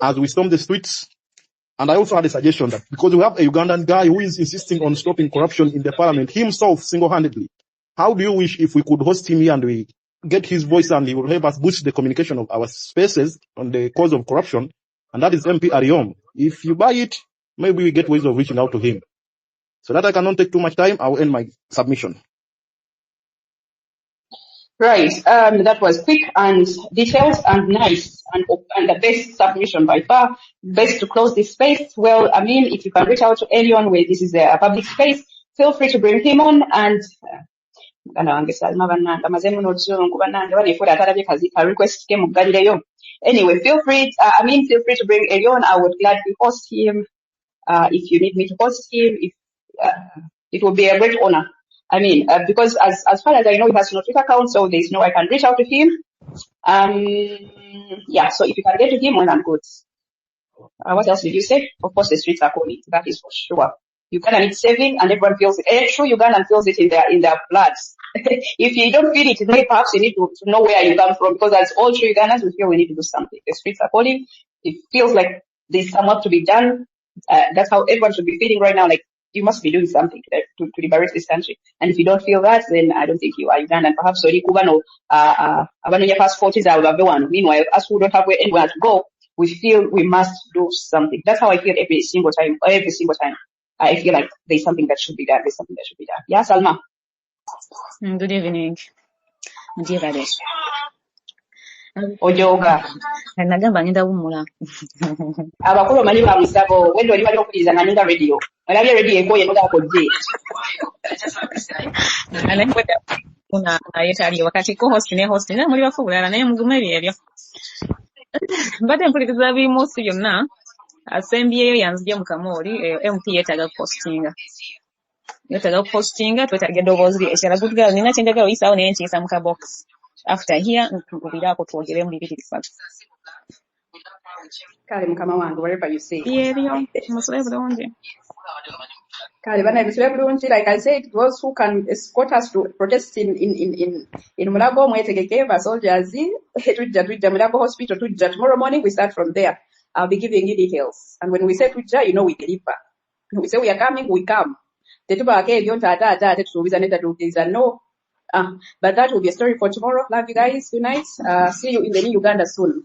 as we storm the streets. And I also had a suggestion that because we have a Ugandan guy who is insisting on stopping corruption in the parliament himself single-handedly, how do you wish if we could host him here and we get his voice and he will help us boost the communication of our spaces on the cause of corruption? And that is MP Ariom. If you buy it, maybe we get ways of reaching out to him. So that I cannot take too much time, I will end my submission. Right. That was quick and detailed and nice and the best submission by far. Best to close this space. Well, if you can reach out to anyone where this is a public space, feel free to bring him on and anyway, feel free to bring Elion. I would gladly host him. If you need me to host him, it will be a great honor. Because as far as I know, he has no Twitter account, so there's no way I can reach out to him. So if you can get to him, well and good. What else did you say? Of course, the streets are calling. That is for sure. Uganda needs saving, and everyone feels it. True Ugandan feels it in their bloods. If you don't feel it, then perhaps you need to know where you come from, because as all true Ugandans, we feel we need to do something. The streets are calling. It feels like there's some work to be done. That's how everyone should be feeling right now. Like, you must be doing something to liberate this country. And if you don't feel that, then I don't think you are Ugandan. Perhaps Ori Kubano, Abanonya passport is our one. Meanwhile, us who don't have anywhere to go, we feel we must do something. That's how I feel every single time. I feel like there's something that should be done. Yeah, Salma. Good evening. Dear Radesh. Ojoga. Nagamba ngenda wumula. Abakulu mali ba musabo wendo oli bali okuliza naninga radio. Olabye radio ekoye noga kodde. Anakwenda kuna yetali wakati ko host ne host na muri bafubulala naye mugumeri ebyo. Mbadde mpuliriza bimusi byonna asembyeyo yanzije mu Kamoli MP yetaga postinga twetaga eddoboozi ekyala good girl nina kyendagala oyisaawo naye ntiisa mu kabox after here nkubiraako twogere mu bibiri bisatu. Kale mukama wange, whatever you say. Ebyo musule bulungi. Kale bana ebisule bulungi, like I said, those who can escort us to protest in Mulago mwetegeke ba soldiers tujja Mulago hospital tujja tomorrow morning. We start from there. I'll be giving you details, and when we say tujja, you know we deliver. When we say we are coming, we come. Tetubaake ebyo tata tetusuubiza netatuukiriza no. But that will be a story for tomorrow. Love you guys. Good night. See you in the new Uganda soon.